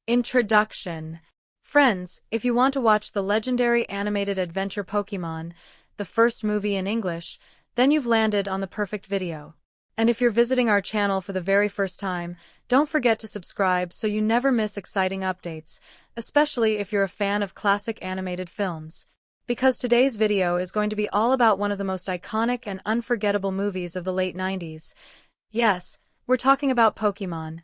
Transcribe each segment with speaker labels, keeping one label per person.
Speaker 1: Introduction. Friends, if you want to watch the legendary animated adventure Pokémon, the first movie in English, then you've landed on the perfect video. And if you're visiting our channel for the very first time, don't forget to subscribe so you never miss exciting updates, especially if you're a fan of classic animated films. Because today's video is going to be all about one of the most iconic and unforgettable movies of the late 90s. Yes, we're talking about Pokémon.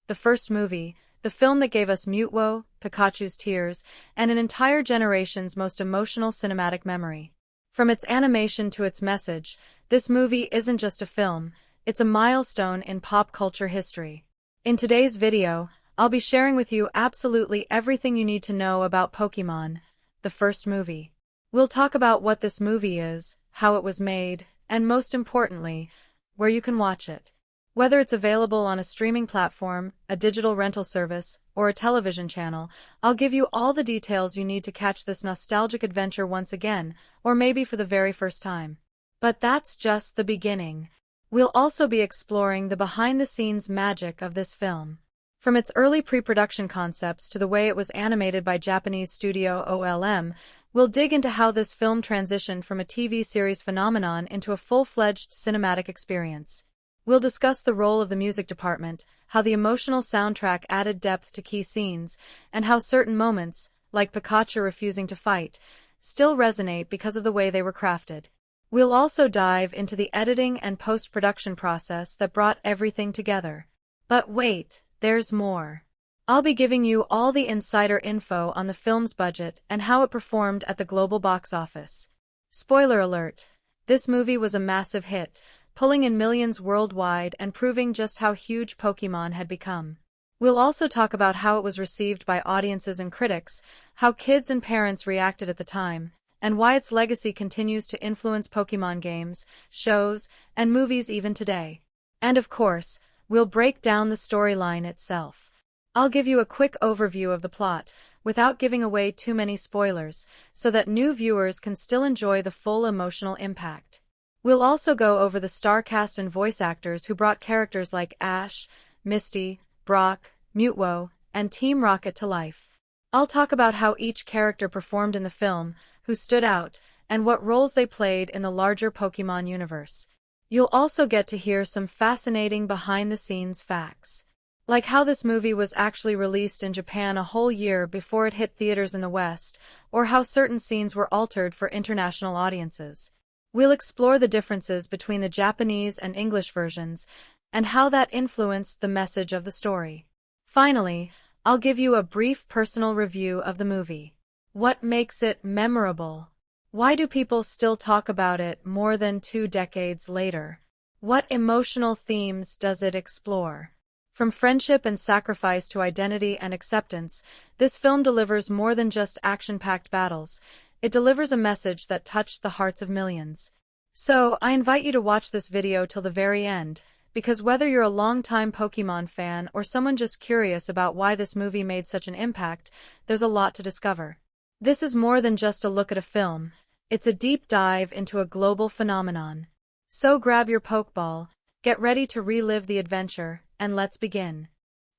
Speaker 1: The first movie, the film that gave us Mewtwo, Pikachu's tears, and an entire generation's most emotional cinematic memory. From its animation to its message, this movie isn't just a film, it's a milestone in pop culture history. In today's video, I'll be sharing with you absolutely everything you need to know about Pokémon, the first movie. We'll talk about what this movie is, how it was made, and most importantly, where you can watch it. Whether it's available on a streaming platform, a digital rental service, or a television channel, I'll give you all the details you need to catch this nostalgic adventure once again, or maybe for the very first time. But that's just the beginning. We'll also be exploring the behind-the-scenes magic of this film. From its early pre-production concepts to the way it was animated by Japanese studio OLM, we'll dig into how this film transitioned from a TV series phenomenon into a full-fledged cinematic experience. We'll discuss the role of the music department, how the emotional soundtrack added depth to key scenes, and how certain moments, like Pikachu refusing to fight, still resonate because of the way they were crafted. We'll also dive into the editing and post-production process that brought everything together. But wait, there's more. I'll be giving you all the insider info on the film's budget and how it performed at the global box office. Spoiler alert, this movie was a massive hit, pulling in millions worldwide and proving just how huge Pokémon had become. We'll also talk about how it was received by audiences and critics, how kids and parents reacted at the time, and why its legacy continues to influence Pokémon games, shows, and movies even today. And of course, we'll break down the storyline itself. I'll give you a quick overview of the plot, without giving away too many spoilers, so that new viewers can still enjoy the full emotional impact. We'll also go over the star cast and voice actors who brought characters like Ash, Misty, Brock, Mewtwo, and Team Rocket to life. I'll talk about how each character performed in the film, who stood out, and what roles they played in the larger Pokémon universe. You'll also get to hear some fascinating behind-the-scenes facts, like how this movie was actually released in Japan a whole year before it hit theaters in the West, or how certain scenes were altered for international audiences. We'll explore the differences between the Japanese and English versions, and how that influenced the message of the story. Finally, I'll give you a brief personal review of the movie. What makes it memorable? Why do people still talk about it more than 2 decades later? What emotional themes does it explore? From friendship and sacrifice to identity and acceptance, this film delivers more than just action-packed battles. It delivers a message that touched the hearts of millions. So, I invite you to watch this video till the very end, because whether you're a longtime Pokémon fan or someone just curious about why this movie made such an impact, there's a lot to discover. This is more than just a look at a film, it's a deep dive into a global phenomenon. So grab your Pokeball, get ready to relive the adventure, and let's begin.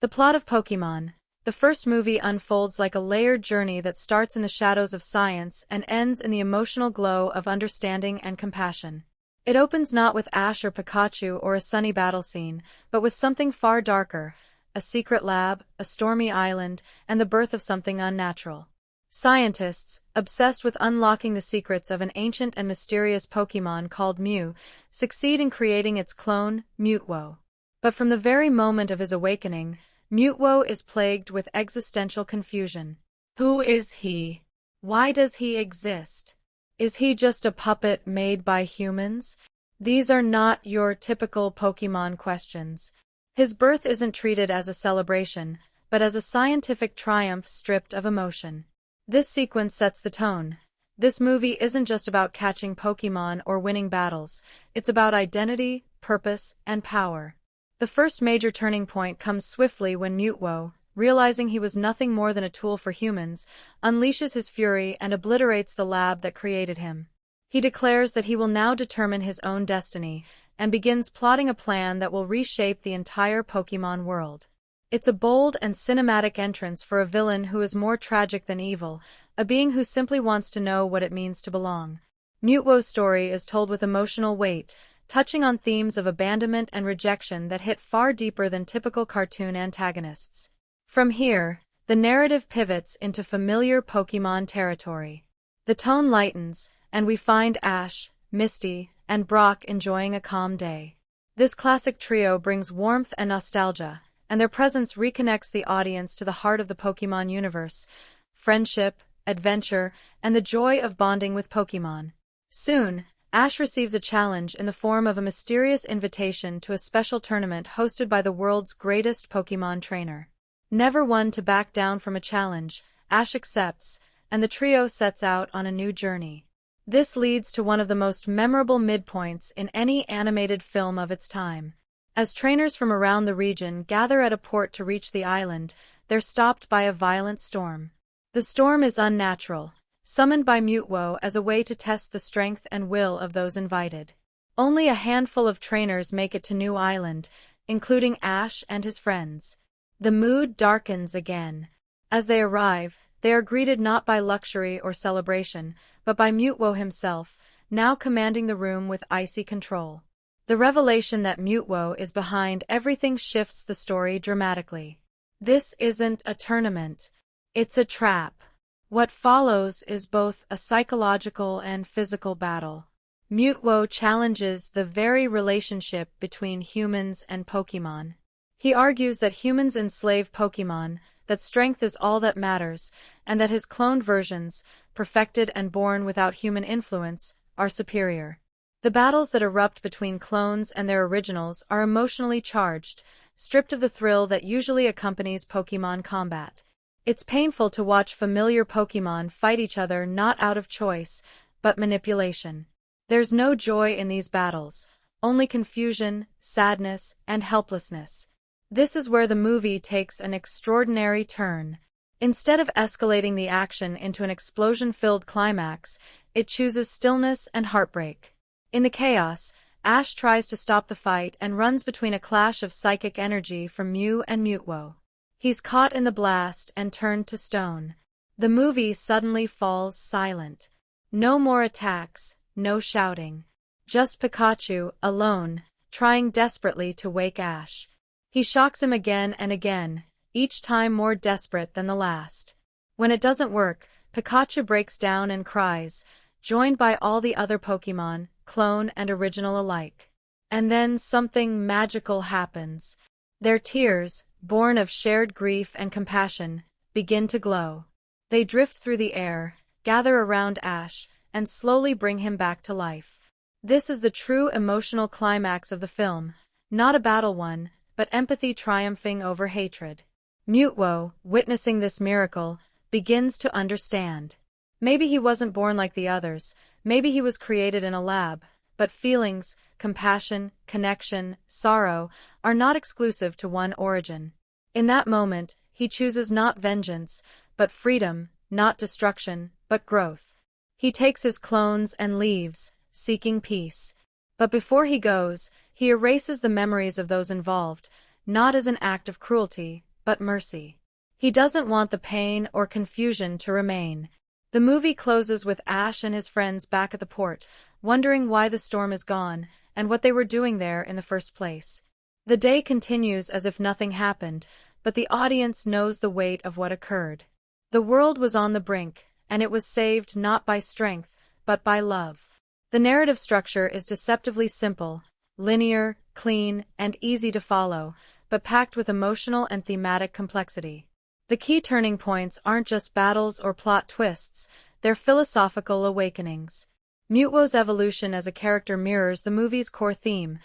Speaker 1: The plot of Pokémon. The first movie unfolds like a layered journey that starts in the shadows of science and ends in the emotional glow of understanding and compassion. It opens not with Ash or Pikachu or a sunny battle scene, but with something far darker, a secret lab, a stormy island, and the birth of something unnatural. Scientists, obsessed with unlocking the secrets of an ancient and mysterious Pokémon called Mew, succeed in creating its clone, Mewtwo. But from the very moment of his awakening, Mewtwo is plagued with existential confusion. Who is he? Why does he exist? Is he just a puppet made by humans? These are not your typical Pokémon questions. His birth isn't treated as a celebration, but as a scientific triumph stripped of emotion. This sequence sets the tone. This movie isn't just about catching Pokémon or winning battles, it's about identity, purpose, and power. The first major turning point comes swiftly when Mewtwo, realizing he was nothing more than a tool for humans, unleashes his fury and obliterates the lab that created him. He declares that he will now determine his own destiny, and begins plotting a plan that will reshape the entire Pokémon world. It's a bold and cinematic entrance for a villain who is more tragic than evil, a being who simply wants to know what it means to belong. Mewtwo's story is told with emotional weight, touching on themes of abandonment and rejection that hit far deeper than typical cartoon antagonists. From here, the narrative pivots into familiar Pokémon territory. The tone lightens, and we find Ash, Misty, and Brock enjoying a calm day. This classic trio brings warmth and nostalgia, and their presence reconnects the audience to the heart of the Pokémon universe: friendship, adventure, and the joy of bonding with Pokémon. Soon, Ash receives a challenge in the form of a mysterious invitation to a special tournament hosted by the world's greatest Pokémon trainer. Never one to back down from a challenge, Ash accepts, and the trio sets out on a new journey. This leads to one of the most memorable midpoints in any animated film of its time. As trainers from around the region gather at a port to reach the island, they're stopped by a violent storm. The storm is unnatural, summoned by Mewtwo as a way to test the strength and will of those invited. Only a handful of trainers make it to New Island, including Ash and his friends. The mood darkens again. As they arrive, they are greeted not by luxury or celebration, but by Mewtwo himself, now commanding the room with icy control. The revelation that Mewtwo is behind everything shifts the story dramatically. This isn't a tournament. It's a trap. What follows is both a psychological and physical battle. Mewtwo challenges the very relationship between humans and Pokémon. He argues that humans enslave Pokémon, that strength is all that matters, and that his cloned versions, perfected and born without human influence, are superior. The battles that erupt between clones and their originals are emotionally charged, stripped of the thrill that usually accompanies Pokémon combat. It's painful to watch familiar Pokémon fight each other not out of choice, but manipulation. There's no joy in these battles, only confusion, sadness, and helplessness. This is where the movie takes an extraordinary turn. Instead of escalating the action into an explosion-filled climax, it chooses stillness and heartbreak. In the chaos, Ash tries to stop the fight and runs between a clash of psychic energy from Mew and Mewtwo. He's caught in the blast and turned to stone. The movie suddenly falls silent. No more attacks, no shouting. Just Pikachu, alone, trying desperately to wake Ash. He shocks him again and again, each time more desperate than the last. When it doesn't work, Pikachu breaks down and cries, joined by all the other Pokémon, clone and original alike. And then something magical happens. Their tears, born of shared grief and compassion, begin to glow. They drift through the air, gather around Ash, and slowly bring him back to life. This is the true emotional climax of the film, not a battle won, but empathy triumphing over hatred. Mewtwo, witnessing this miracle, begins to understand. Maybe he wasn't born like the others, maybe he was created in a lab, but feelings, compassion, connection, sorrow, are not exclusive to one origin. In that moment, he chooses not vengeance, but freedom, not destruction, but growth. He takes his clones and leaves, seeking peace. But before he goes, he erases the memories of those involved, not as an act of cruelty, but mercy. He doesn't want the pain or confusion to remain. The movie closes with Ash and his friends back at the port, wondering why the storm is gone, and what they were doing there in the first place. The day continues as if nothing happened, but the audience knows the weight of what occurred. The world was on the brink, and it was saved not by strength, but by love. The narrative structure is deceptively simple, linear, clean, and easy to follow, but packed with emotional and thematic complexity. The key turning points aren't just battles or plot twists, they're philosophical awakenings. Mewtwo's evolution as a character mirrors the movie's core theme,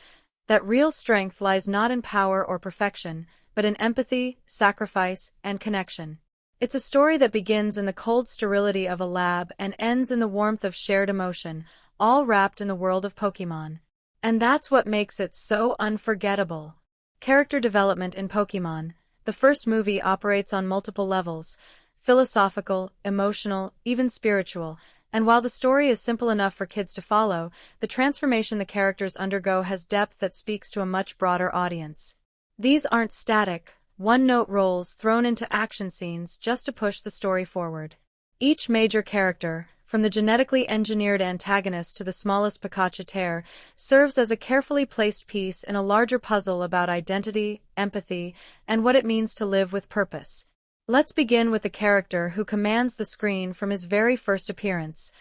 Speaker 1: that real strength lies not in power or perfection, but in empathy, sacrifice, and connection. It's a story that begins in the cold sterility of a lab and ends in the warmth of shared emotion, all wrapped in the world of Pokémon. And that's what makes it so unforgettable. Character development in Pokémon. The first movie operates on multiple levels: philosophical, emotional, even spiritual, and while the story is simple enough for kids to follow, the transformation the characters undergo has depth that speaks to a much broader audience. These aren't static, one-note roles thrown into action scenes just to push the story forward. Each major character, from the genetically engineered antagonist to the smallest Pikachu, serves as a carefully placed piece in a larger puzzle about identity, empathy, and what it means to live with purpose. Let's begin with the character who commands the screen from his very first appearance,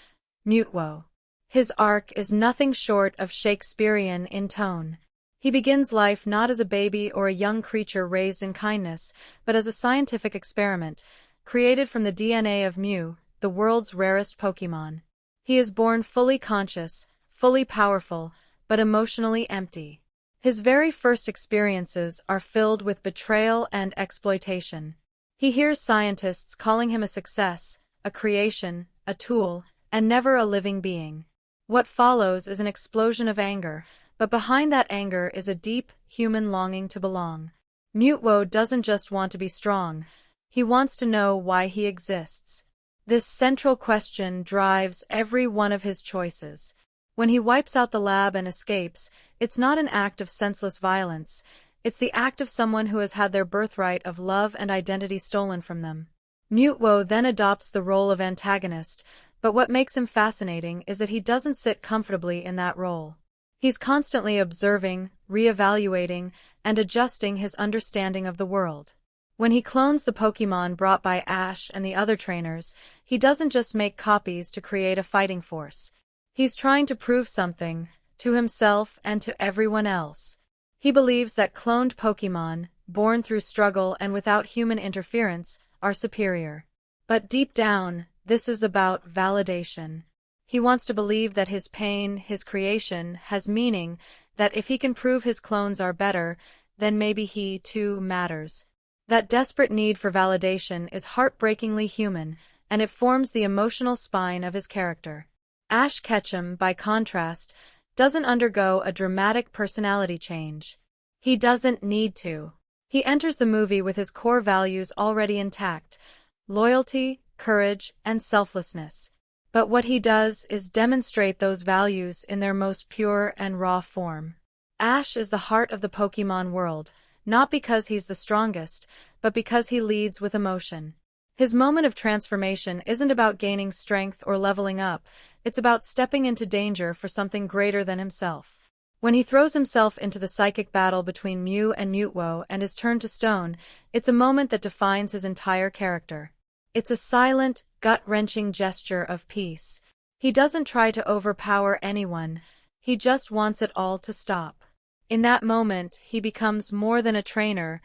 Speaker 1: Mewtwo. His arc is nothing short of Shakespearean in tone. He begins life not as a baby or a young creature raised in kindness, but as a scientific experiment, created from the DNA of Mew, the world's rarest Pokémon. He is born fully conscious, fully powerful, but emotionally empty. His very first experiences are filled with betrayal and exploitation. He hears scientists calling him a success, a creation, a tool, and never a living being. What follows is an explosion of anger, but behind that anger is a deep, human longing to belong. Mewtwo doesn't just want to be strong, he wants to know why he exists. This central question drives every one of his choices. When he wipes out the lab and escapes, it's not an act of senseless violence, it's the act of someone who has had their birthright of love and identity stolen from them. Mewtwo then adopts the role of antagonist, but what makes him fascinating is that he doesn't sit comfortably in that role. He's constantly observing, reevaluating, and adjusting his understanding of the world. When he clones the Pokémon brought by Ash and the other trainers, he doesn't just make copies to create a fighting force. He's trying to prove something, to himself and to everyone else. He believes that cloned Pokémon, born through struggle and without human interference, are superior. But deep down, this is about validation. He wants to believe that his pain, his creation, has meaning, that if he can prove his clones are better, then maybe he, too, matters. That desperate need for validation is heartbreakingly human, and it forms the emotional spine of his character. Ash Ketchum, by contrast, doesn't undergo a dramatic personality change. He doesn't need to. He enters the movie with his core values already intact: loyalty, courage, and selflessness. But what he does is demonstrate those values in their most pure and raw form. Ash is the heart of the Pokémon world, not because he's the strongest, but because he leads with emotion. His moment of transformation isn't about gaining strength or leveling up, it's about stepping into danger for something greater than himself. When he throws himself into the psychic battle between Mew and Mewtwo and is turned to stone, it's a moment that defines his entire character. It's a silent, gut-wrenching gesture of peace. He doesn't try to overpower anyone, he just wants it all to stop. In that moment, he becomes more than a trainer,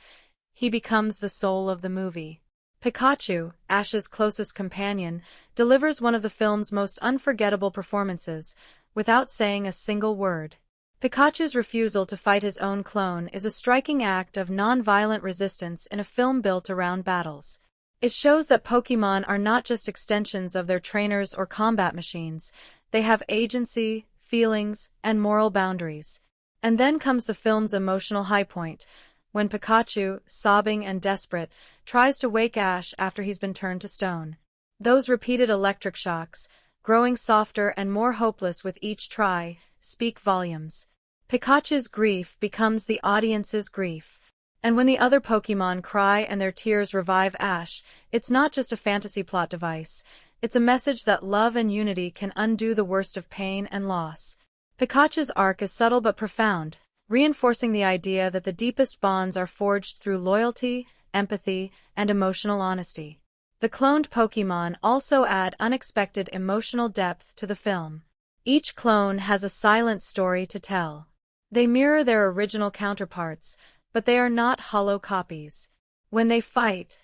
Speaker 1: he becomes the soul of the movie. Pikachu, Ash's closest companion, delivers one of the film's most unforgettable performances, without saying a single word. Pikachu's refusal to fight his own clone is a striking act of non-violent resistance in a film built around battles. It shows that Pokémon are not just extensions of their trainers or combat machines, they have agency, feelings, and moral boundaries. And then comes the film's emotional high point, when Pikachu, sobbing and desperate, tries to wake Ash after he's been turned to stone. Those repeated electric shocks, growing softer and more hopeless with each try, speak volumes. Pikachu's grief becomes the audience's grief. And when the other Pokémon cry and their tears revive Ash, it's not just a fantasy plot device, it's a message that love and unity can undo the worst of pain and loss. Pikachu's arc is subtle but profound, reinforcing the idea that the deepest bonds are forged through loyalty, empathy, and emotional honesty. The cloned Pokémon also add unexpected emotional depth to the film. Each clone has a silent story to tell. They mirror their original counterparts, but they are not hollow copies. When they fight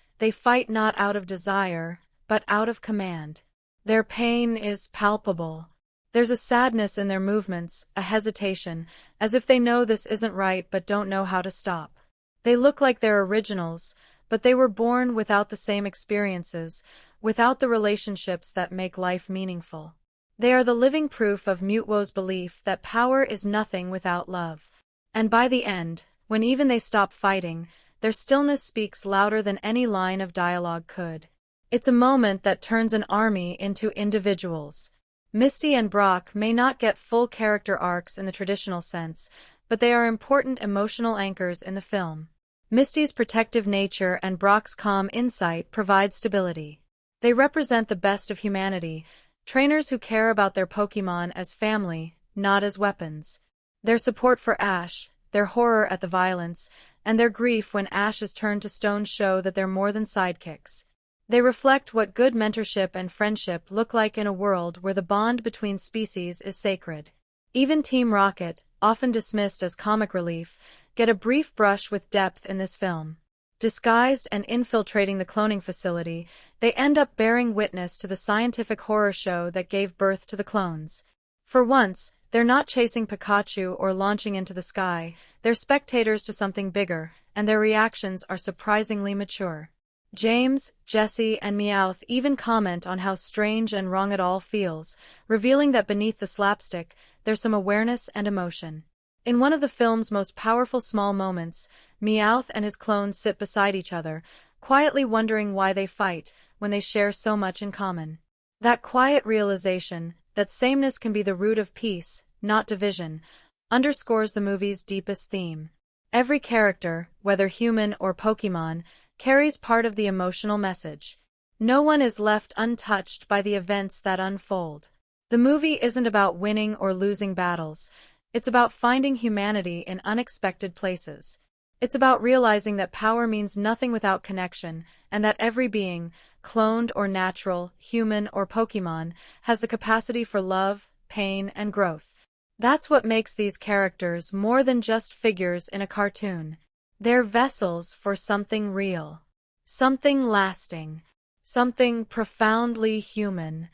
Speaker 1: not out of desire, but out of command. Their pain is palpable. There's a sadness in their movements, a hesitation, as if they know this isn't right but don't know how to stop. They look like they're originals, but they were born without the same experiences, without the relationships that make life meaningful. They are the living proof of Mewtwo's belief that power is nothing without love. And by the end, when even they stop fighting, their stillness speaks louder than any line of dialogue could. It's a moment that turns an army into individuals. Misty and Brock may not get full character arcs in the traditional sense, but they are important emotional anchors in the film. Misty's protective nature and Brock's calm insight provide stability. They represent the best of humanity, trainers who care about their Pokémon as family, not as weapons. Their support for Ash, their horror at the violence, and their grief when Ash is turned to stone show that they're more than sidekicks. They reflect what good mentorship and friendship look like in a world where the bond between species is sacred. Even Team Rocket, often dismissed as comic relief, get a brief brush with depth in this film. Disguised and infiltrating the cloning facility, they end up bearing witness to the scientific horror show that gave birth to the clones. For once, they're not chasing Pikachu or launching into the sky, they're spectators to something bigger, and their reactions are surprisingly mature. James, Jessie, and Meowth even comment on how strange and wrong it all feels, revealing that beneath the slapstick, there's some awareness and emotion. In one of the film's most powerful small moments, Meowth and his clones sit beside each other, quietly wondering why they fight, when they share so much in common. That quiet realization, that sameness can be the root of peace, not division, underscores the movie's deepest theme. Every character, whether human or Pokémon, carries part of the emotional message. No one is left untouched by the events that unfold. The movie isn't about winning or losing battles. It's about finding humanity in unexpected places. It's about realizing that power means nothing without connection, and that every being, cloned or natural, human or Pokémon, has the capacity for love, pain, and growth. That's what makes these characters more than just figures in a cartoon. They're vessels for something real, something lasting, something profoundly human.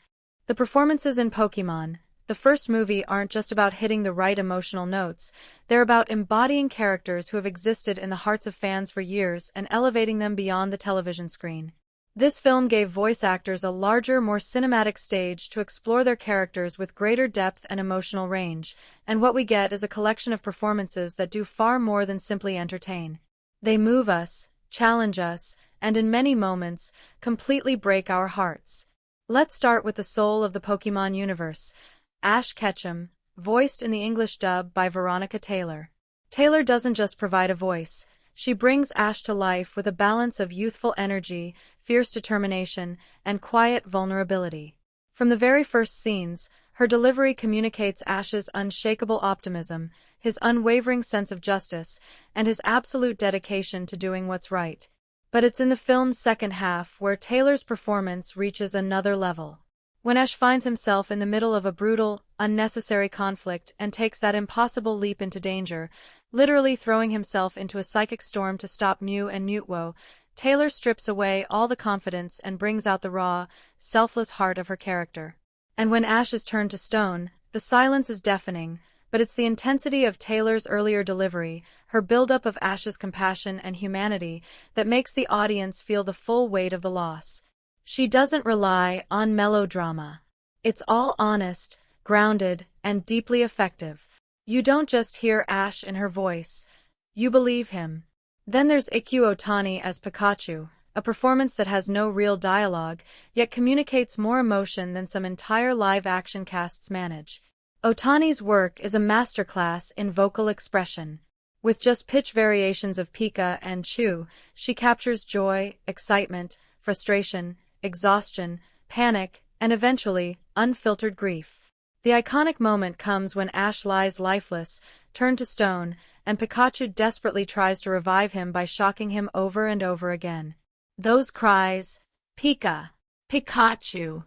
Speaker 1: The performances in Pokémon, the first movie, aren't just about hitting the right emotional notes, they're about embodying characters who have existed in the hearts of fans for years and elevating them beyond the television screen. This film gave voice actors a larger, more cinematic stage to explore their characters with greater depth and emotional range, and what we get is a collection of performances that do far more than simply entertain. They move us, challenge us, and in many moments, completely break our hearts. Let's start with the soul of the Pokémon universe, Ash Ketchum, voiced in the English dub by Veronica Taylor. Taylor doesn't just provide a voice, she brings Ash to life with a balance of youthful energy, fierce determination, and quiet vulnerability. From the very first scenes, her delivery communicates Ash's unshakable optimism, his unwavering sense of justice, and his absolute dedication to doing what's right. But it's in the film's second half where Taylor's performance reaches another level. When Ash finds himself in the middle of a brutal, unnecessary conflict and takes that impossible leap into danger, literally throwing himself into a psychic storm to stop Mew and Mewtwo, Taylor strips away all the confidence and brings out the raw, selfless heart of her character. And when Ash is turned to stone, the silence is deafening, but it's the intensity of Taylor's earlier delivery, her buildup of Ash's compassion and humanity, that makes the audience feel the full weight of the loss. She doesn't rely on melodrama. It's all honest, grounded, and deeply effective. You don't just hear Ash in her voice, you believe him. Then there's Ikkyu Otani as Pikachu, a performance that has no real dialogue, yet communicates more emotion than some entire live-action casts manage. Otani's work is a masterclass in vocal expression. With just pitch variations of Pika and Chu, she captures joy, excitement, frustration, exhaustion, panic, and eventually, unfiltered grief. The iconic moment comes when Ash lies lifeless, turned to stone, and Pikachu desperately tries to revive him by shocking him over and over again. Those cries, Pika, Pikachu,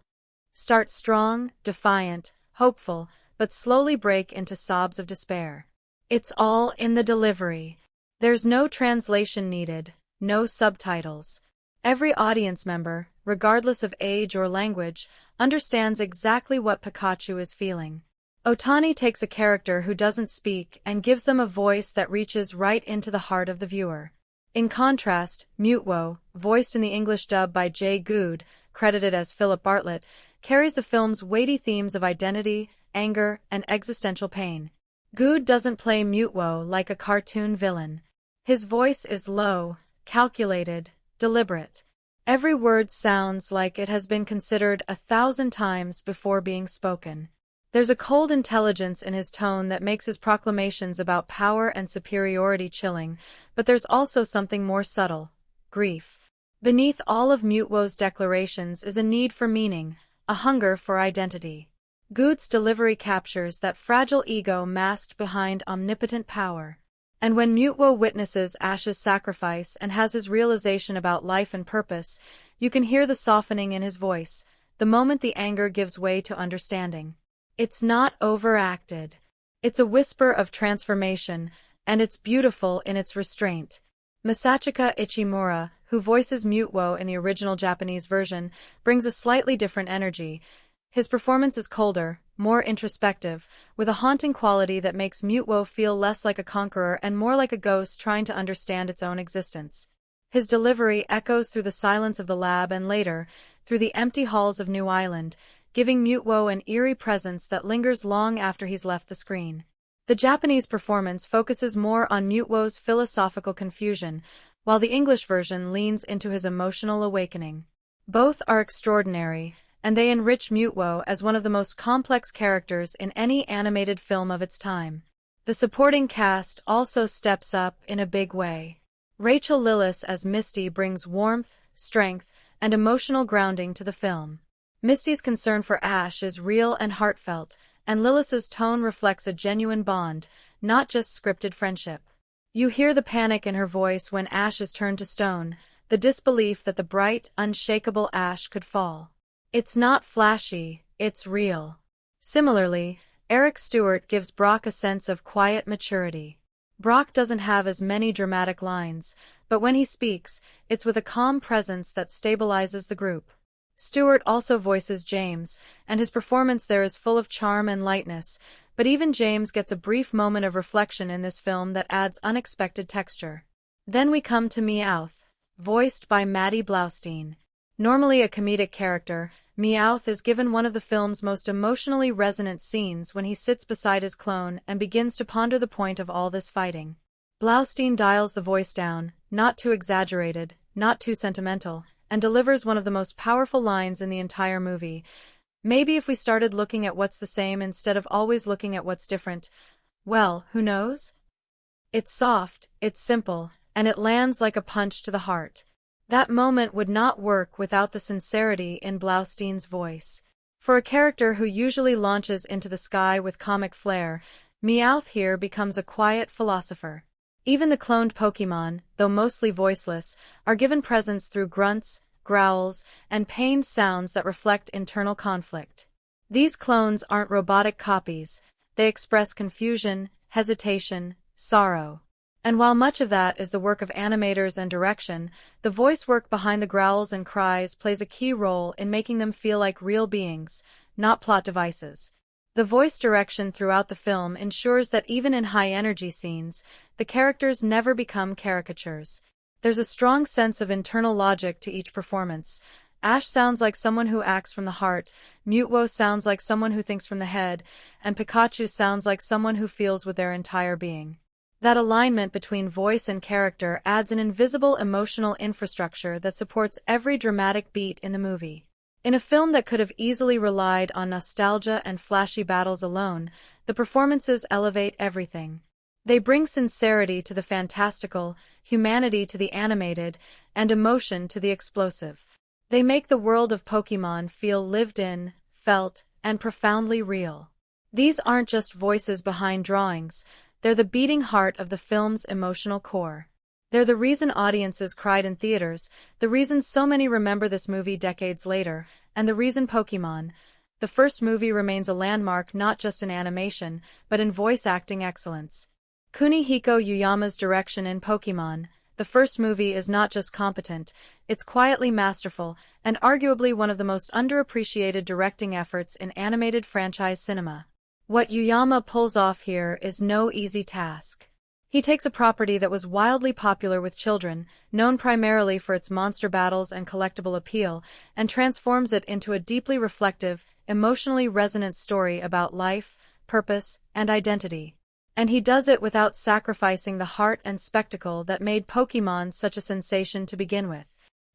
Speaker 1: start strong, defiant, hopeful, but slowly break into sobs of despair. It's all in the delivery. There's no translation needed, no subtitles. Every audience member, regardless of age or language, understands exactly what Pikachu is feeling. Otani takes a character who doesn't speak and gives them a voice that reaches right into the heart of the viewer. In contrast, Mewtwo, voiced in the English dub by Jay Good, credited as Philip Bartlett, carries the film's weighty themes of identity, anger, and existential pain. Good doesn't play Mewtwo like a cartoon villain. His voice is low, calculated, deliberate. Every word sounds like it has been considered 1,000 times before being spoken. There's a cold intelligence in his tone that makes his proclamations about power and superiority chilling, but there's also something more subtle: grief. Beneath all of Mewtwo's declarations is a need for meaning, a hunger for identity. Goot's delivery captures that fragile ego masked behind omnipotent power. And when Mewtwo witnesses Ash's sacrifice and has his realization about life and purpose, you can hear the softening in his voice, the moment the anger gives way to understanding. It's not overacted. It's a whisper of transformation, and it's beautiful in its restraint. Masachika Ichimura, who voices Mewtwo in the original Japanese version, brings a slightly different energy. His performance is colder, more introspective, with a haunting quality that makes Mewtwo feel less like a conqueror and more like a ghost trying to understand its own existence. His delivery echoes through the silence of the lab and later, through the empty halls of New Island, giving Mewtwo an eerie presence that lingers long after he's left the screen. The Japanese performance focuses more on Mewtwo's philosophical confusion, while the English version leans into his emotional awakening. Both are extraordinary, and they enrich Mewtwo as one of the most complex characters in any animated film of its time. The supporting cast also steps up in a big way. Rachel Lillis as Misty brings warmth, strength, and emotional grounding to the film. Misty's concern for Ash is real and heartfelt, and Lillis's tone reflects a genuine bond, not just scripted friendship. You hear the panic in her voice when Ash is turned to stone, the disbelief that the bright, unshakable Ash could fall. It's not flashy, it's real. Similarly, Eric Stuart gives Brock a sense of quiet maturity. Brock doesn't have as many dramatic lines, but when he speaks, it's with a calm presence that stabilizes the group. Stuart also voices James, and his performance there is full of charm and lightness, but even James gets a brief moment of reflection in this film that adds unexpected texture. Then we come to Meowth, voiced by Maddie Blaustein. Normally a comedic character, Meowth is given one of the film's most emotionally resonant scenes when he sits beside his clone and begins to ponder the point of all this fighting. Blaustein dials the voice down, not too exaggerated, not too sentimental, and delivers one of the most powerful lines in the entire movie. Maybe if we started looking at what's the same instead of always looking at what's different, well, who knows? It's soft, it's simple, and it lands like a punch to the heart. That moment would not work without the sincerity in Blaustein's voice. For a character who usually launches into the sky with comic flair, Meowth here becomes a quiet philosopher. Even the cloned Pokémon, though mostly voiceless, are given presence through grunts, growls, and pained sounds that reflect internal conflict. These clones aren't robotic copies, they express confusion, hesitation, sorrow. And while much of that is the work of animators and direction, the voice work behind the growls and cries plays a key role in making them feel like real beings, not plot devices. The voice direction throughout the film ensures that even in high-energy scenes, the characters never become caricatures. There's a strong sense of internal logic to each performance. Ash sounds like someone who acts from the heart, Mewtwo sounds like someone who thinks from the head, and Pikachu sounds like someone who feels with their entire being. That alignment between voice and character adds an invisible emotional infrastructure that supports every dramatic beat in the movie. In a film that could have easily relied on nostalgia and flashy battles alone, the performances elevate everything. They bring sincerity to the fantastical, humanity to the animated, and emotion to the explosive. They make the world of Pokémon feel lived in, felt, and profoundly real. These aren't just voices behind drawings, they're the beating heart of the film's emotional core. They're the reason audiences cried in theaters, the reason so many remember this movie decades later, and the reason Pokémon, the first movie, remains a landmark not just in animation, but in voice acting excellence. Kunihiko Yuyama's direction in Pokémon, the first movie, is not just competent, it's quietly masterful, and arguably one of the most underappreciated directing efforts in animated franchise cinema. What Yuyama pulls off here is no easy task. He takes a property that was wildly popular with children, known primarily for its monster battles and collectible appeal, and transforms it into a deeply reflective, emotionally resonant story about life, purpose, and identity. And he does it without sacrificing the heart and spectacle that made Pokémon such a sensation to begin with.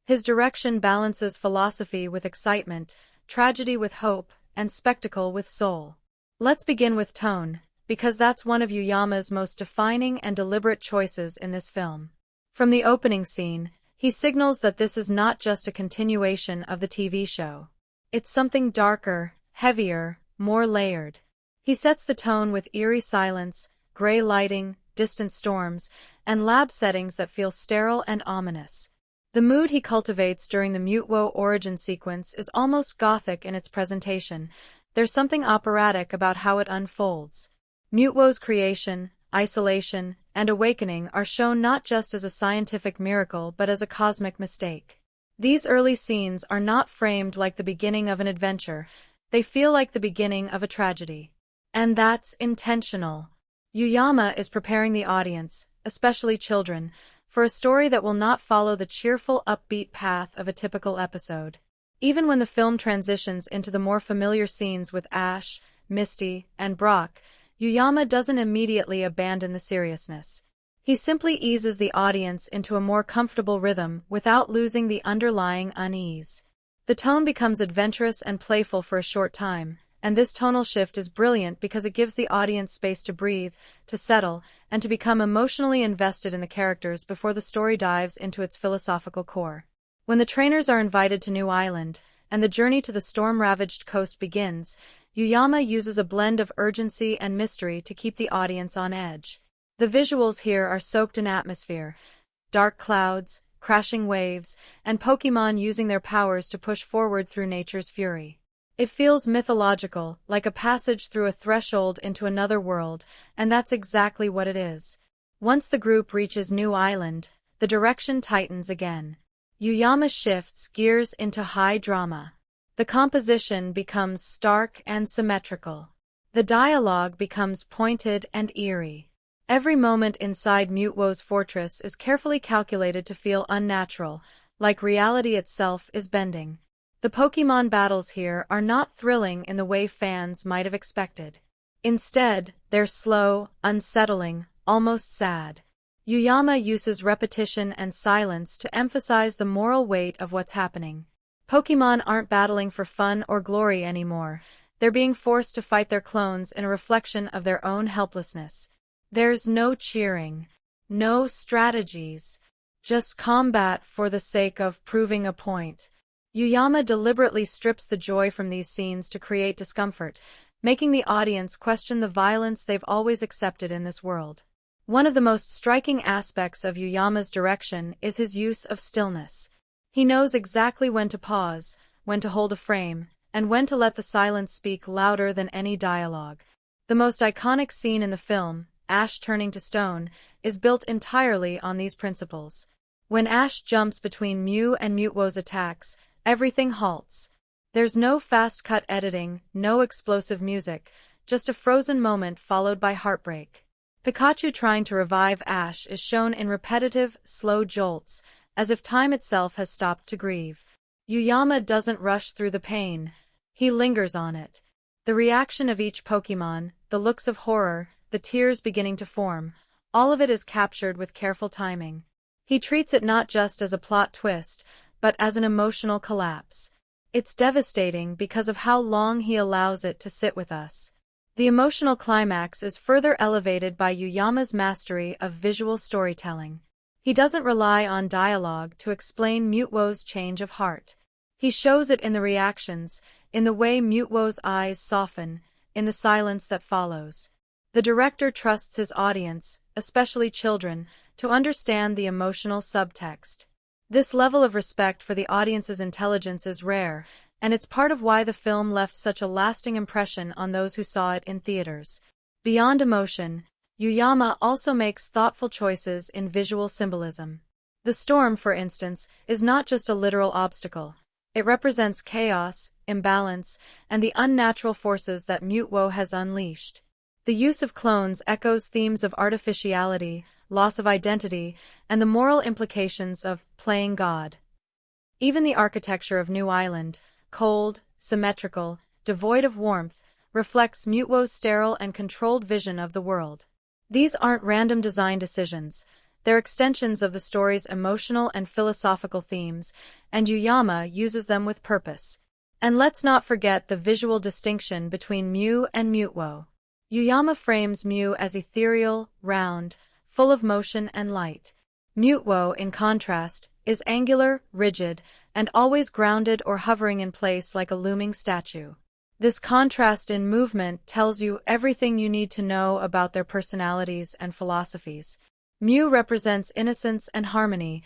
Speaker 1: His direction balances philosophy with excitement, tragedy with hope, and spectacle with soul. Let's begin with tone, because that's one of Yuyama's most defining and deliberate choices in this film. From the opening scene, he signals that this is not just a continuation of the TV show. It's something darker, heavier, more layered. He sets the tone with eerie silence, gray lighting, distant storms, and lab settings that feel sterile and ominous. The mood he cultivates during the Mewtwo origin sequence is almost gothic in its presentation. There's something operatic about how it unfolds. Mewtwo's creation, isolation, and awakening are shown not just as a scientific miracle but as a cosmic mistake. These early scenes are not framed like the beginning of an adventure, they feel like the beginning of a tragedy. And that's intentional. Yuyama is preparing the audience, especially children, for a story that will not follow the cheerful, upbeat path of a typical episode. Even when the film transitions into the more familiar scenes with Ash, Misty, and Brock, Yuyama doesn't immediately abandon the seriousness. He simply eases the audience into a more comfortable rhythm without losing the underlying unease. The tone becomes adventurous and playful for a short time, and this tonal shift is brilliant because it gives the audience space to breathe, to settle, and to become emotionally invested in the characters before the story dives into its philosophical core. When the trainers are invited to New Island, and the journey to the storm-ravaged coast begins, Yuyama uses a blend of urgency and mystery to keep the audience on edge. The visuals here are soaked in atmosphere: dark clouds, crashing waves, and Pokémon using their powers to push forward through nature's fury. It feels mythological, like a passage through a threshold into another world, and that's exactly what it is. Once the group reaches New Island, the direction tightens again. Yuyama shifts gears into high drama. The composition becomes stark and symmetrical. The dialogue becomes pointed and eerie. Every moment inside Mewtwo's fortress is carefully calculated to feel unnatural, like reality itself is bending. The Pokémon battles here are not thrilling in the way fans might have expected. Instead, they're slow, unsettling, almost sad. Yuyama uses repetition and silence to emphasize the moral weight of what's happening. Pokémon aren't battling for fun or glory anymore. They're being forced to fight their clones in a reflection of their own helplessness. There's no cheering, no strategies, just combat for the sake of proving a point. Yuyama deliberately strips the joy from these scenes to create discomfort, making the audience question the violence they've always accepted in this world. One of the most striking aspects of Yuyama's direction is his use of stillness. He knows exactly when to pause, when to hold a frame, and when to let the silence speak louder than any dialogue. The most iconic scene in the film, Ash turning to stone, is built entirely on these principles. When Ash jumps between Mew and Mewtwo's attacks, everything halts. There's no fast-cut editing, no explosive music, just a frozen moment followed by heartbreak. Pikachu trying to revive Ash is shown in repetitive, slow jolts, as if time itself has stopped to grieve. Yuyama doesn't rush through the pain. He lingers on it. The reaction of each Pokémon, the looks of horror, the tears beginning to form, all of it is captured with careful timing. He treats it not just as a plot twist, but as an emotional collapse. It's devastating because of how long he allows it to sit with us. The emotional climax is further elevated by Yuyama's mastery of visual storytelling. He doesn't rely on dialogue to explain Mewtwo's change of heart. He shows it in the reactions, in the way Mewtwo's eyes soften, in the silence that follows. The director trusts his audience, especially children, to understand the emotional subtext. This level of respect for the audience's intelligence is rare, and it's part of why the film left such a lasting impression on those who saw it in theaters. Beyond emotion, Yuyama also makes thoughtful choices in visual symbolism. The storm, for instance, is not just a literal obstacle. It represents chaos, imbalance, and the unnatural forces that Mewtwo has unleashed. The use of clones echoes themes of artificiality, loss of identity, and the moral implications of playing God. Even the architecture of New Island, cold, symmetrical, devoid of warmth, reflects Mewtwo's sterile and controlled vision of the world. These aren't random design decisions. They're extensions of the story's emotional and philosophical themes, and Yuyama uses them with purpose. And let's not forget the visual distinction between Mew and Mewtwo. Yuyama frames Mew as ethereal, round, full of motion and light. Mewtwo, in contrast, is angular, rigid, and always grounded or hovering in place like a looming statue. This contrast in movement tells you everything you need to know about their personalities and philosophies. Mew represents innocence and harmony.